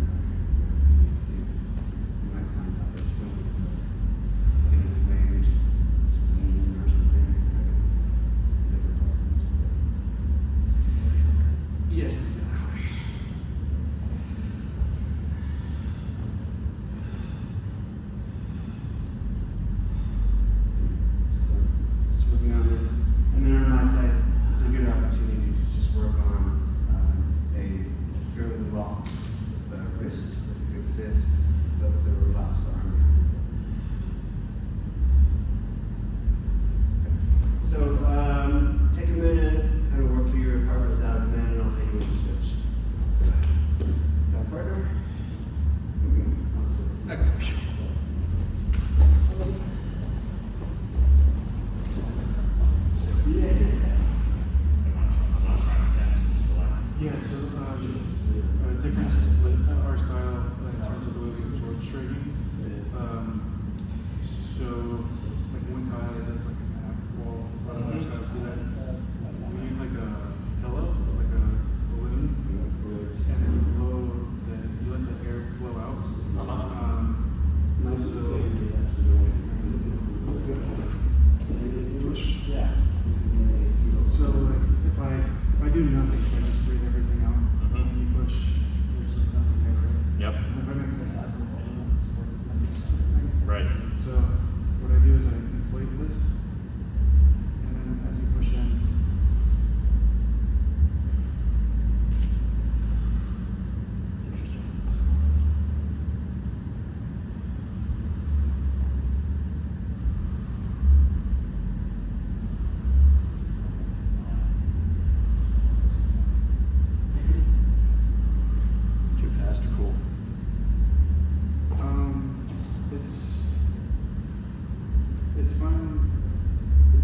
See, you might find out that something's like an inflamed spleen or something, right? Liver problems. Yes, exactly.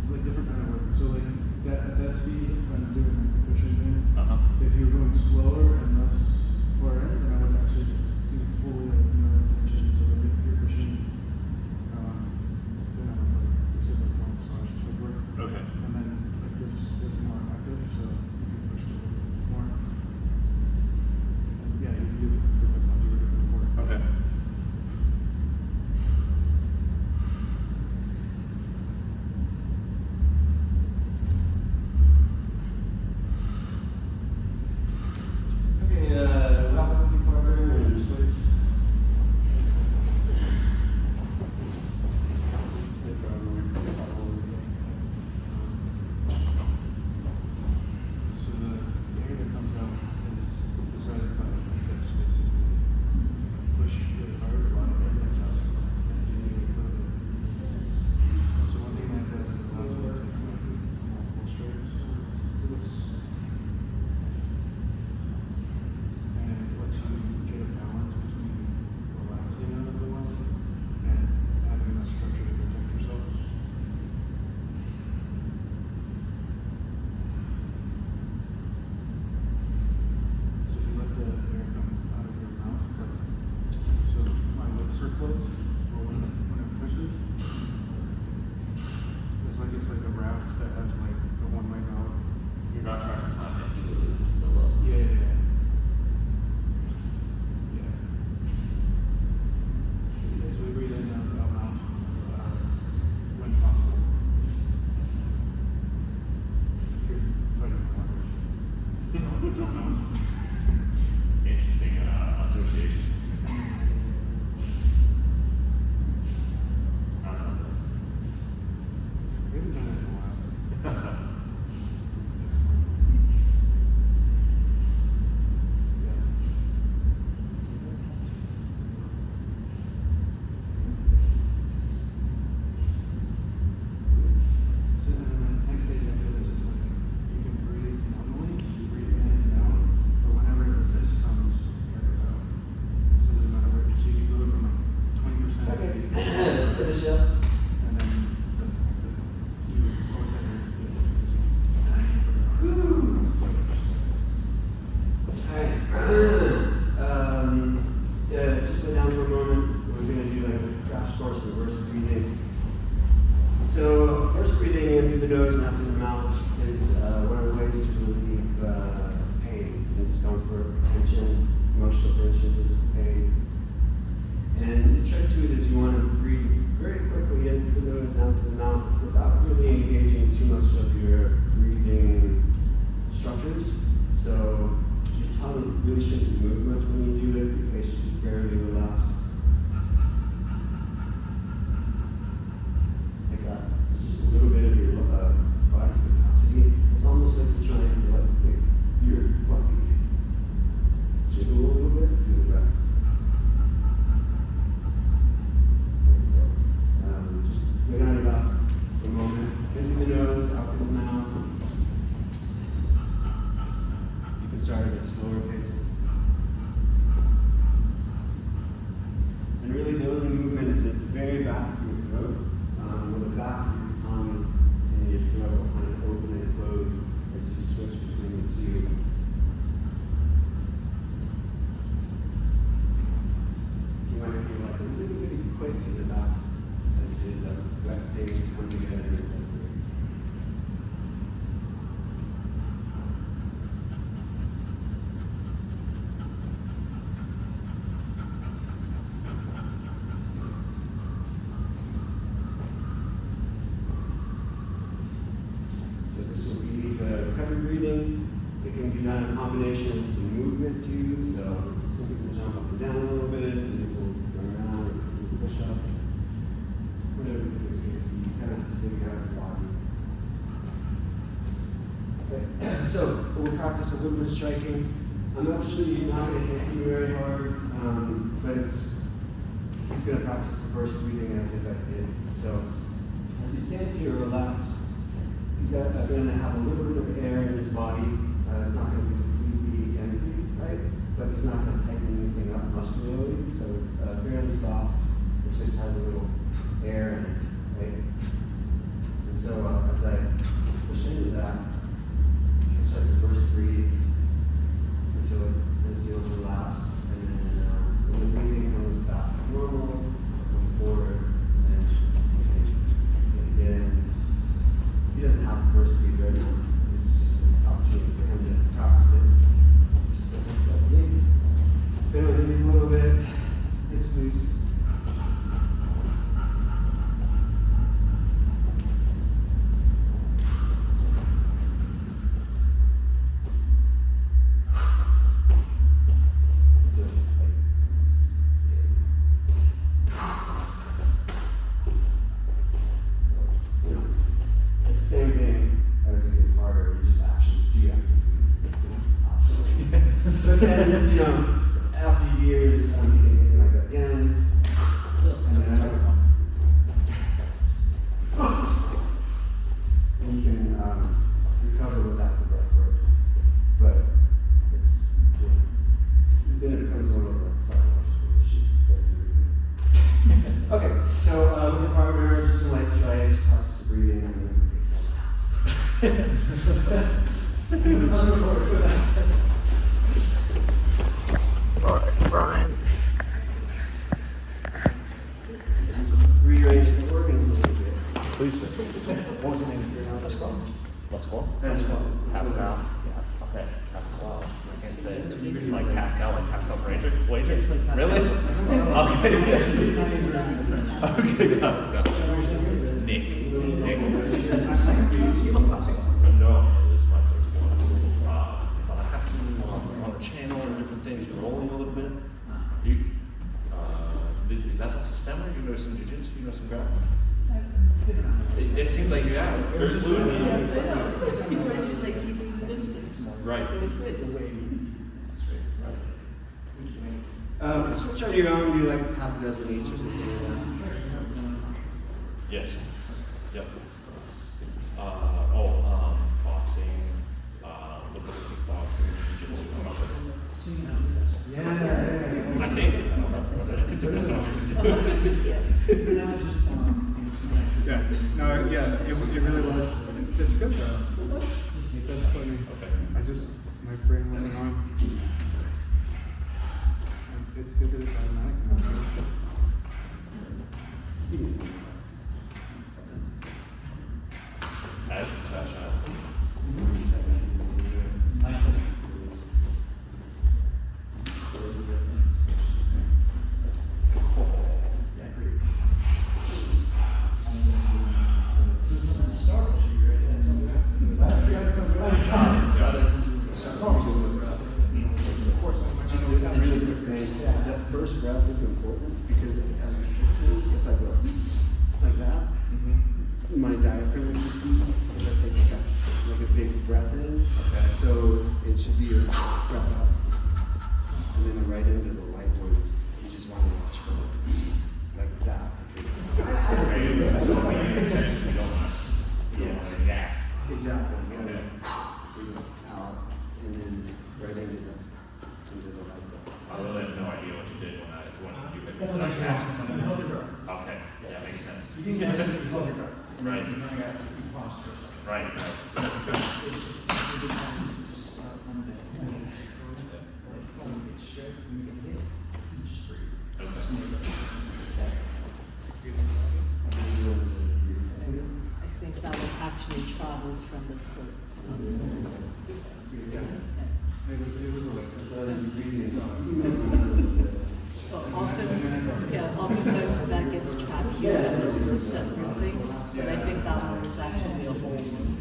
it's like different kind of work. So like that at that speed, when I'm doing like the pushing thing, if you're going slower and less far in, then I would actually just do fully like no tension. So like if you're pushing, then I would like this is like more massage type work. Okay. And then like this is more active, so you can push a little bit more. And yeah, you can do the punch you were doing before. Okay. Okay, welcome to partner and switch. So the air that comes out is decided by the fist, basically. Push really hard, a lot of air comes out. And you need a little bit. So one thing that does is allows me to take like multiple strokes. And it lets you get a balance between relaxing out of the one and having enough structure to protect yourself. So if you let the air come out of your mouth, like, so my lips are closed, or when it pushes, it's like a raft that has like a one-way valve. You're not trying to time it, you would spill up. Yeah. So we breathe in now to our mouth when possible. If you're fighting the water, it's all mouth. Interesting association. How's that place? We haven't done it in a while. That's fun. So then the next stage after this is like you can breathe normally, so you breathe in and out, but whenever the fist comes, air goes out. So it doesn't matter where, so you go from like 20%. Okay, finish up. And then you always have your Alright, just lay down for a moment. We're going to do like a crash course of reverse breathing. So, first breathing in through the nose and out through the mouth is one of the ways to relieve pain and discomfort, tension, emotional tension, physical pain. And the trick to it is you want to breathe very quickly in through the nose, out through the mouth, without really engaging too much of your breathing structures. So your tongue really shouldn't move much when you do it. Your face should be fairly relaxed. Like that. It's just a little bit of your body's capacity. It's almost like you're trying to let your body jiggle a little bit through the breath. Just lay down your back for a moment. In through the nose, out through the mouth. You can start at a slower pace. And really the only movement is at the very back of your throat, with the back of your tongue and your throat kind of open and close as you switch between the two. You might feel like a little bit quick in the back as the wet things come together and separate. So this will be the recovery breathing. It can be done in combination with some movement too. So some people jump up and down a little bit, some people run around or push up. Whatever the case is, you kind of have to figure out your body. Okay, so we'll practice a little bit of striking. I'm actually not going to hit you very hard, but he's going to practice the first breathing as if I did. So as he stands here relaxed, he's going to have a little bit of air in his body. It's not going to be completely empty, right? But he's not going to tighten anything up muscularly, so it's fairly soft. It just has a little air in it, right? And so as But then, after years, I'm hitting my gut again. And then and you can recover without the breath work. But it's, then it becomes a little bit psychological issue. Okay, so with your partner, just some light strikes, practice the breathing, and then all right, Brian. Rearrange the organs a little bit. Please, what was the name of your name? Pascal. Pascal? Pascal. Pascal. Yeah. Okay. Pascal. I can't say it. It's like Pascal, like Pascal Wager. Really? Okay. Okay. Got it. Nick. No, this is my first one. But I have some on the channel or different things. You're rolling a little bit. Is that the Systema? You know some jiu-jitsu? You know some ground? It seems like you have. There's fluid. People are just like keeping the distance. Right. It was good. Switch on your own, do like half a dozen each or something like that. Yes. Yep. Boxing, a little bit of kickboxing, jiu-jitsu. I think. I don't know. It depends on what you're doing. Yeah, no, yeah, it really was. It's good though. That's funny. Okay. My brain wasn't on. It's good that it's automatic. As you touch on. Just a really quick thing. That first breath is important because as it hits me, if I go like that, my diaphragm recedes if I take like a big breath in. Okay. So it should be a breath out. And then right into the light ones. You just want to watch for like that. Yeah. Gas. Exactly. Yeah. Okay. Breathe out and then right into the light bulb. I really have no idea what you did when you hit the gas. Okay. Yeah, makes sense. You can just hold your breath. Right. You don't got to keep posture. Right. It's a good time to just start one day. Like, when you get straight, when you get hit, just breathe. Okay. I think that one actually travels from the foot. Oftentimes that gets trapped here, and this is a separate thing, but I think that one is actually a whole one.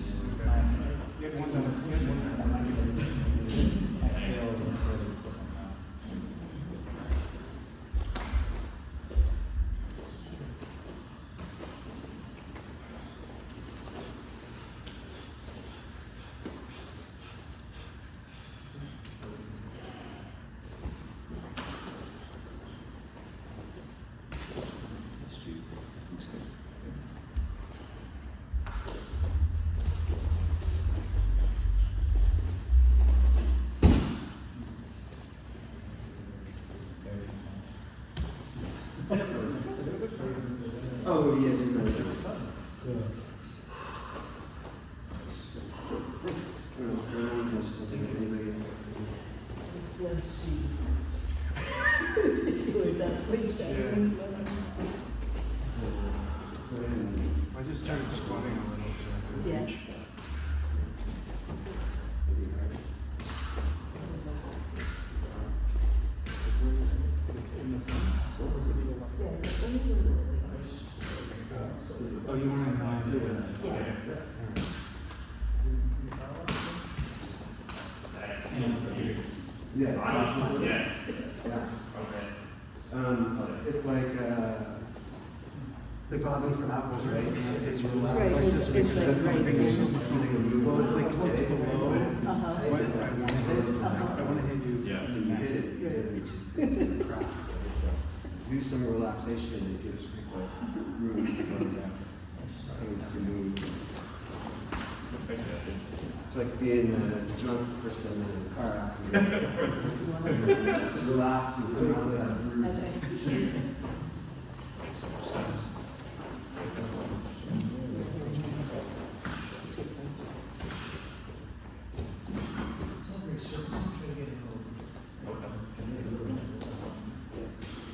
Oh, yeah, just remember that. Let's see. Wait, that, wait, that. I just started squatting a little. So Yeah. Oh, you want to know? Yes. Yes. Yeah. Okay. It's like bobbing for apples, right? It's relaxed. Right. It's like right here. Well, it's like it's below. Uh-huh. I want to hit you. Yeah. in the You neck. hit it, it's gonna crack. Okay, so do some relaxation, it gives people room to go down. Things to move. It's like being a drunk person in a car accident. Just relax and come out of that room. Okay. Makes so much sense.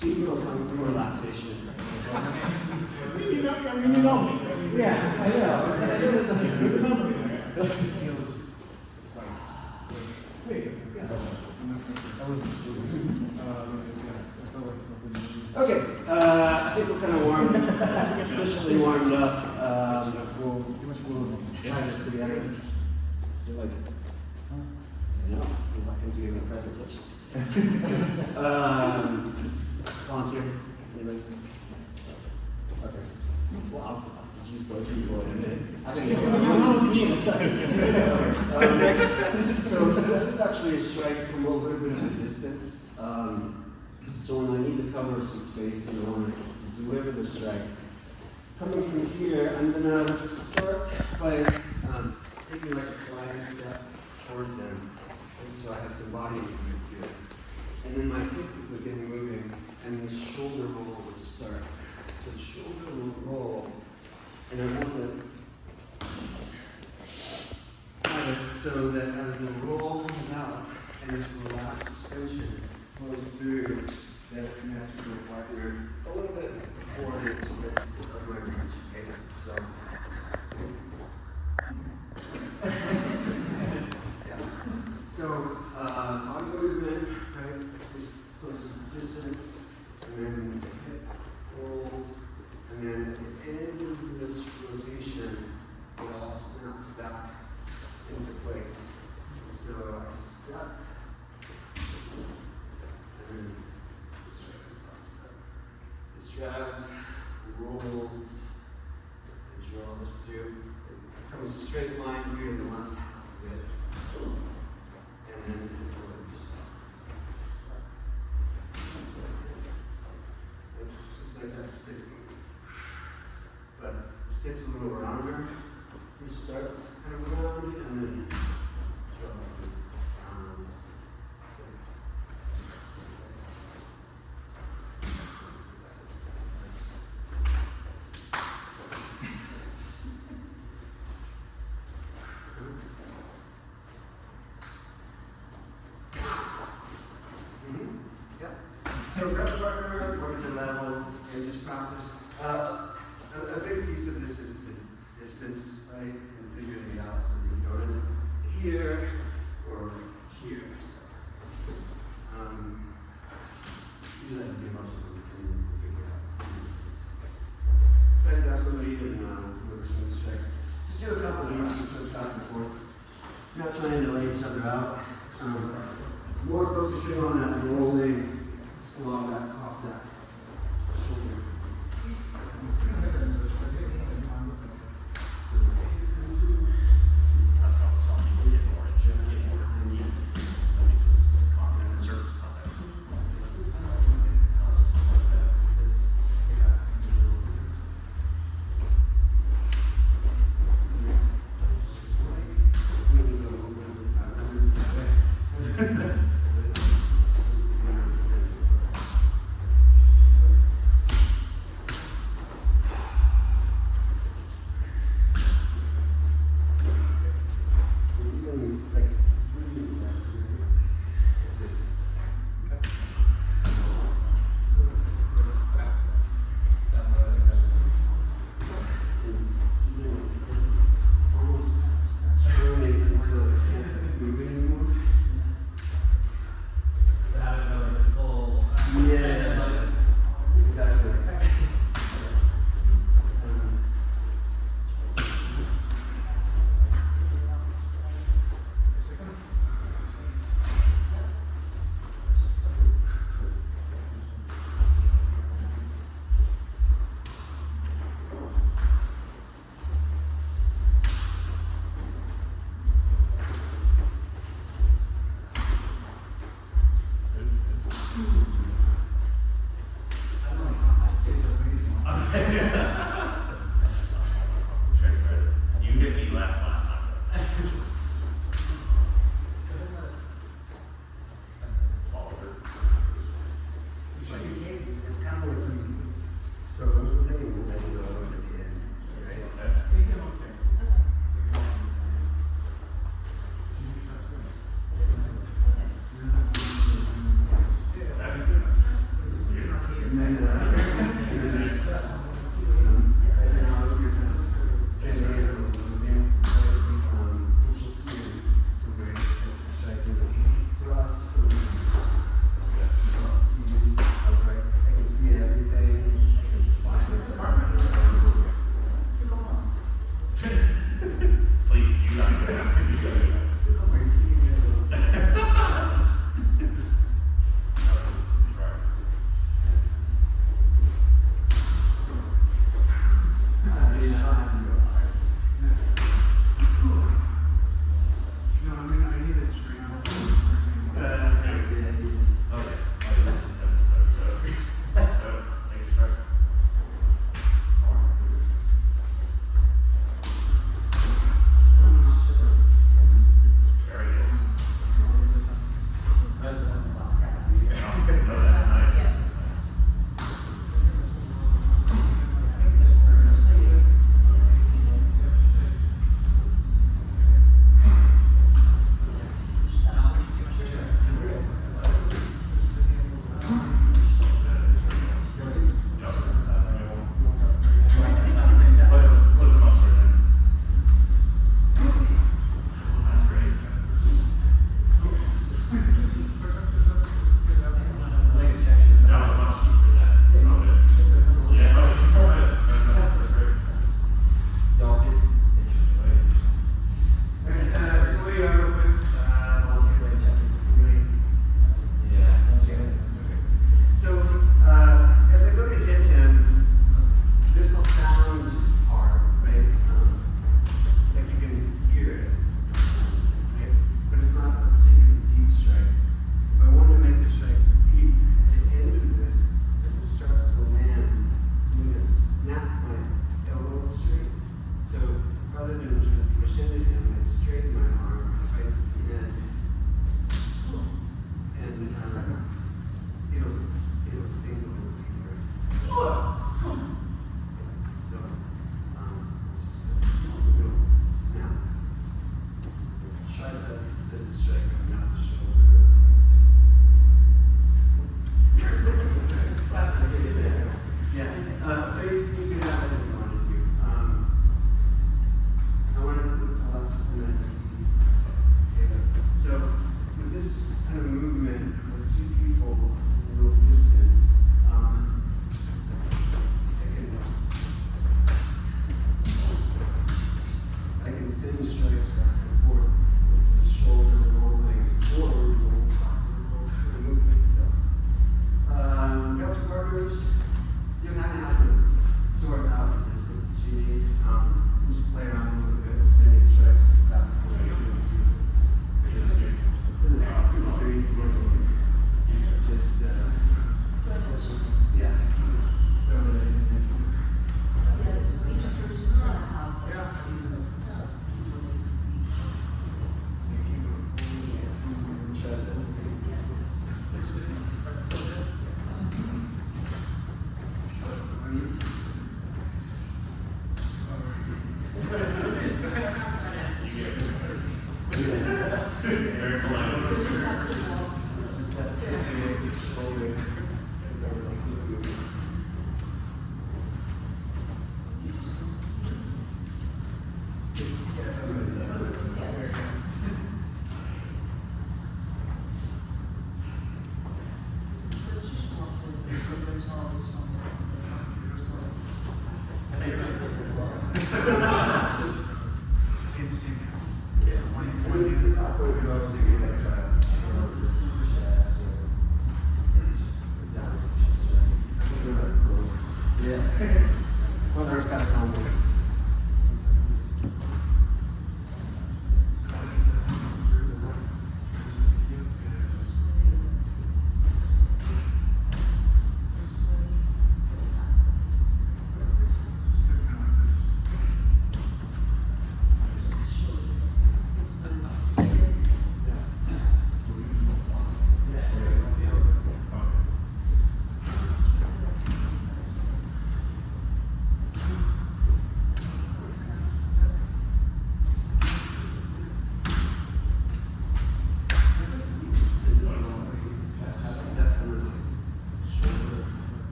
People come from relaxation. You know, I mean, you know me. Yeah, I know. It's a company. Feels like. I wasn't supposed to. Yeah, I felt like. Okay, I think we're kind of warmed, officially warmed up. We'll try this together. You're like, no, you're not going to do any presentation. Volunteer, anybody? Okay. Well, I'll use both people in a minute. I think Me in a second. next, so this is actually a strike from a little bit of a distance. So when I need to cover some space and I want to deliver the strike, coming from here, I'm gonna start by taking like a sliding step towards them. And so I have some body movement here. And then my hip would begin moving and the shoulder roll would start. So the shoulder will roll. And I want to have it so that as the roll comes out and this relaxed extension flows through, that it connects with my partner a little bit before it slips of my reach. Okay? So, yeah. So, body movement, right? This closes the distance, and then the hip rolls, and then at the end of this rotation, it all snaps back into place. So I step, and then this drags, rolls, and draw this through. It comes a straight line here in the last half of it. And then it delivers. Just like that stick. But the stick's a little rounder. This starts kind of round and then draw down. Yep. So grab a partner, work at the level, and just practice. A big piece of this is the distance, right? And figuring it out so you go to here or here. So, usually that's a good motion and figure it out the distance. Try to grab somebody and deliver some strikes. Just do a couple of motions, so back and forth. Not trying to lay each other out. More focusing on that rolling, slow that offset shoulder. That's what I was telling you, get more, nobody's confident, service confident.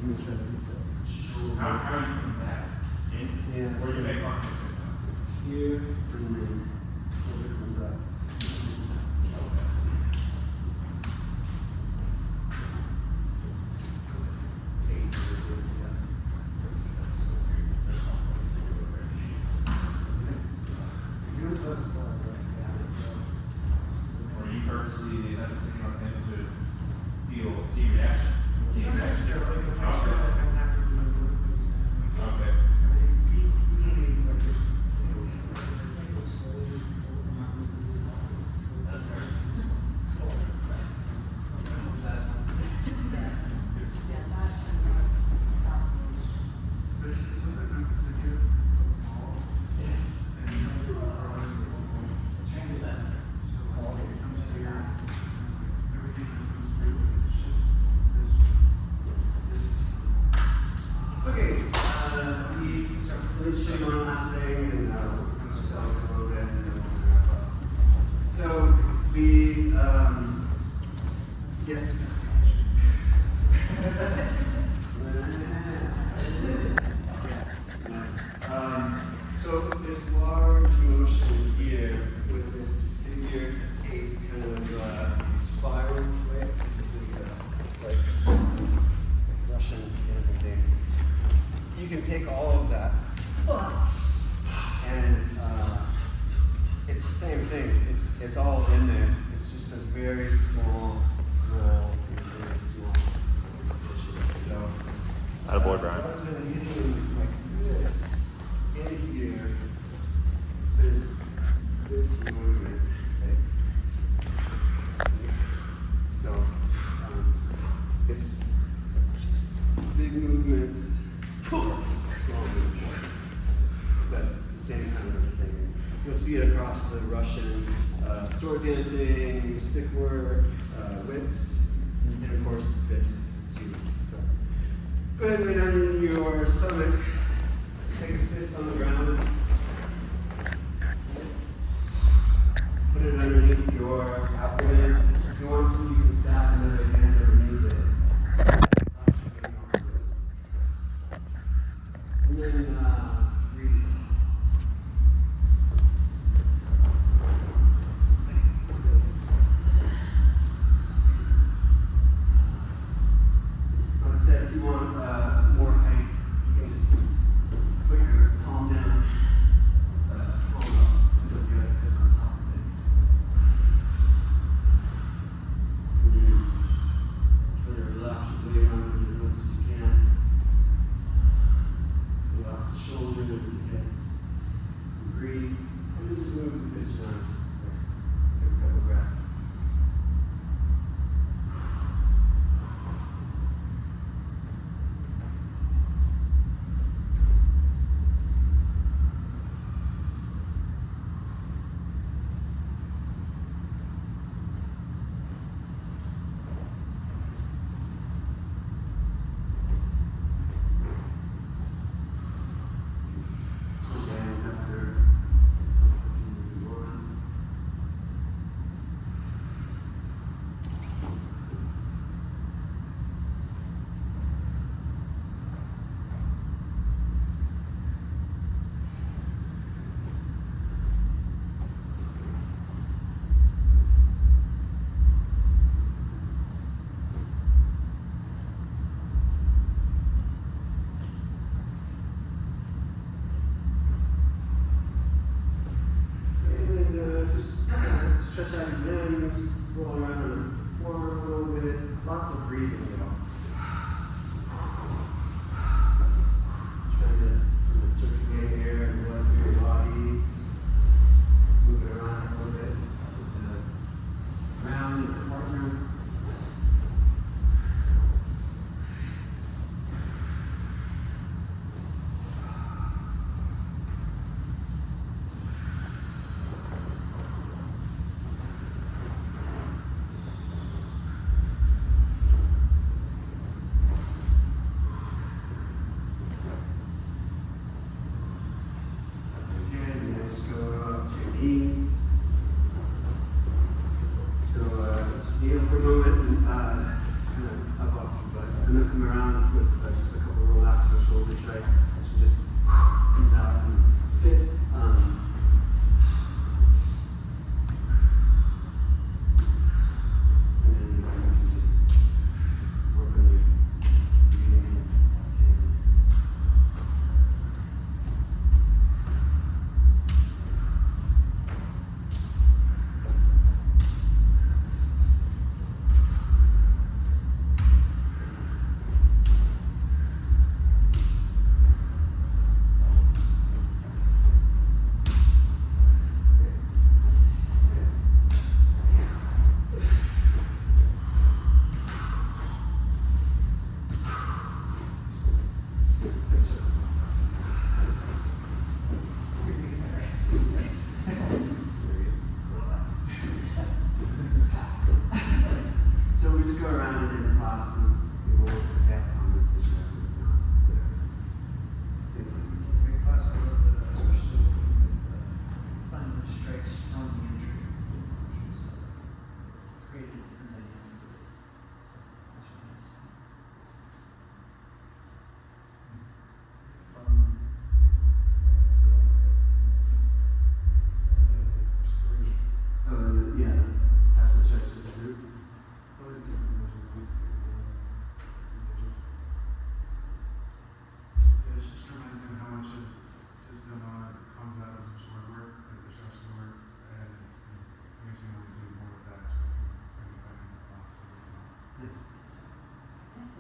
How are you coming back? Yeah. Where do you make contact? Here, and then it comes up. Or you purposely, that's the thing about them to feel, see reaction. Not necessarily, but I Okay. still don't have to remember what he said. Okay. Okay, let's show you one last thing and introduce ourselves a little bit and then we'll wrap up. So, yes. So this large motion here with this figure 8 kind of spiral way, this like Russian dancing thing. You can take all of that and it's the same thing. It's all in there. It's just a very small roll and a very small extension. So, Attaboy, Brian. rather than hitting like this in here, there's this movement. Okay? So, it's just big movements, small movements, but the same kind of thing. You'll see it across the Russian sword dancing, stick work, whips, and of course fists too. So, go ahead and lay down on your stomach. Take a fist on the ground. Put it underneath your abdomen. If you want to, you can snap another hand underneath it. And then breathe.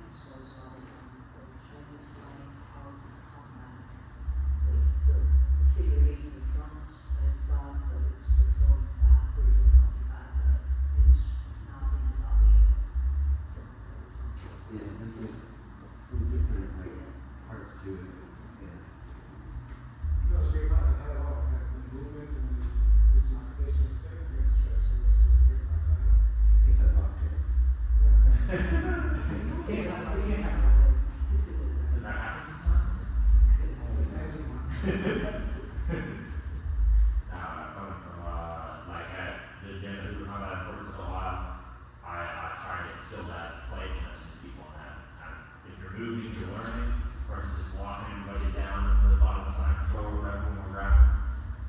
was the transit flying cars that come back. The figure eights in the front, I've got, but it's they're going backwards and coming back up. It's not in the body. So it's something. Yeah, there's like some different like parts to it. Yeah. No, it's great class. I had a lot of that. When movement and this is my place for the second grade stress, so it's a great class. I had. I guess I thought okay. Does that happen sometimes? Coming from, like at the gym that we were talking about, worked for a while, I try to instill that playfulness in people and that kind of, if you're moving, you're learning, versus just locking everybody down at the bottom of the sign control or whatever when we're grappling.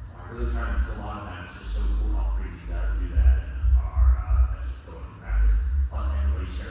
So I really try to instill a lot of that. It's just so cool how free you guys do that and are, that's just going in practice. Plus everybody shares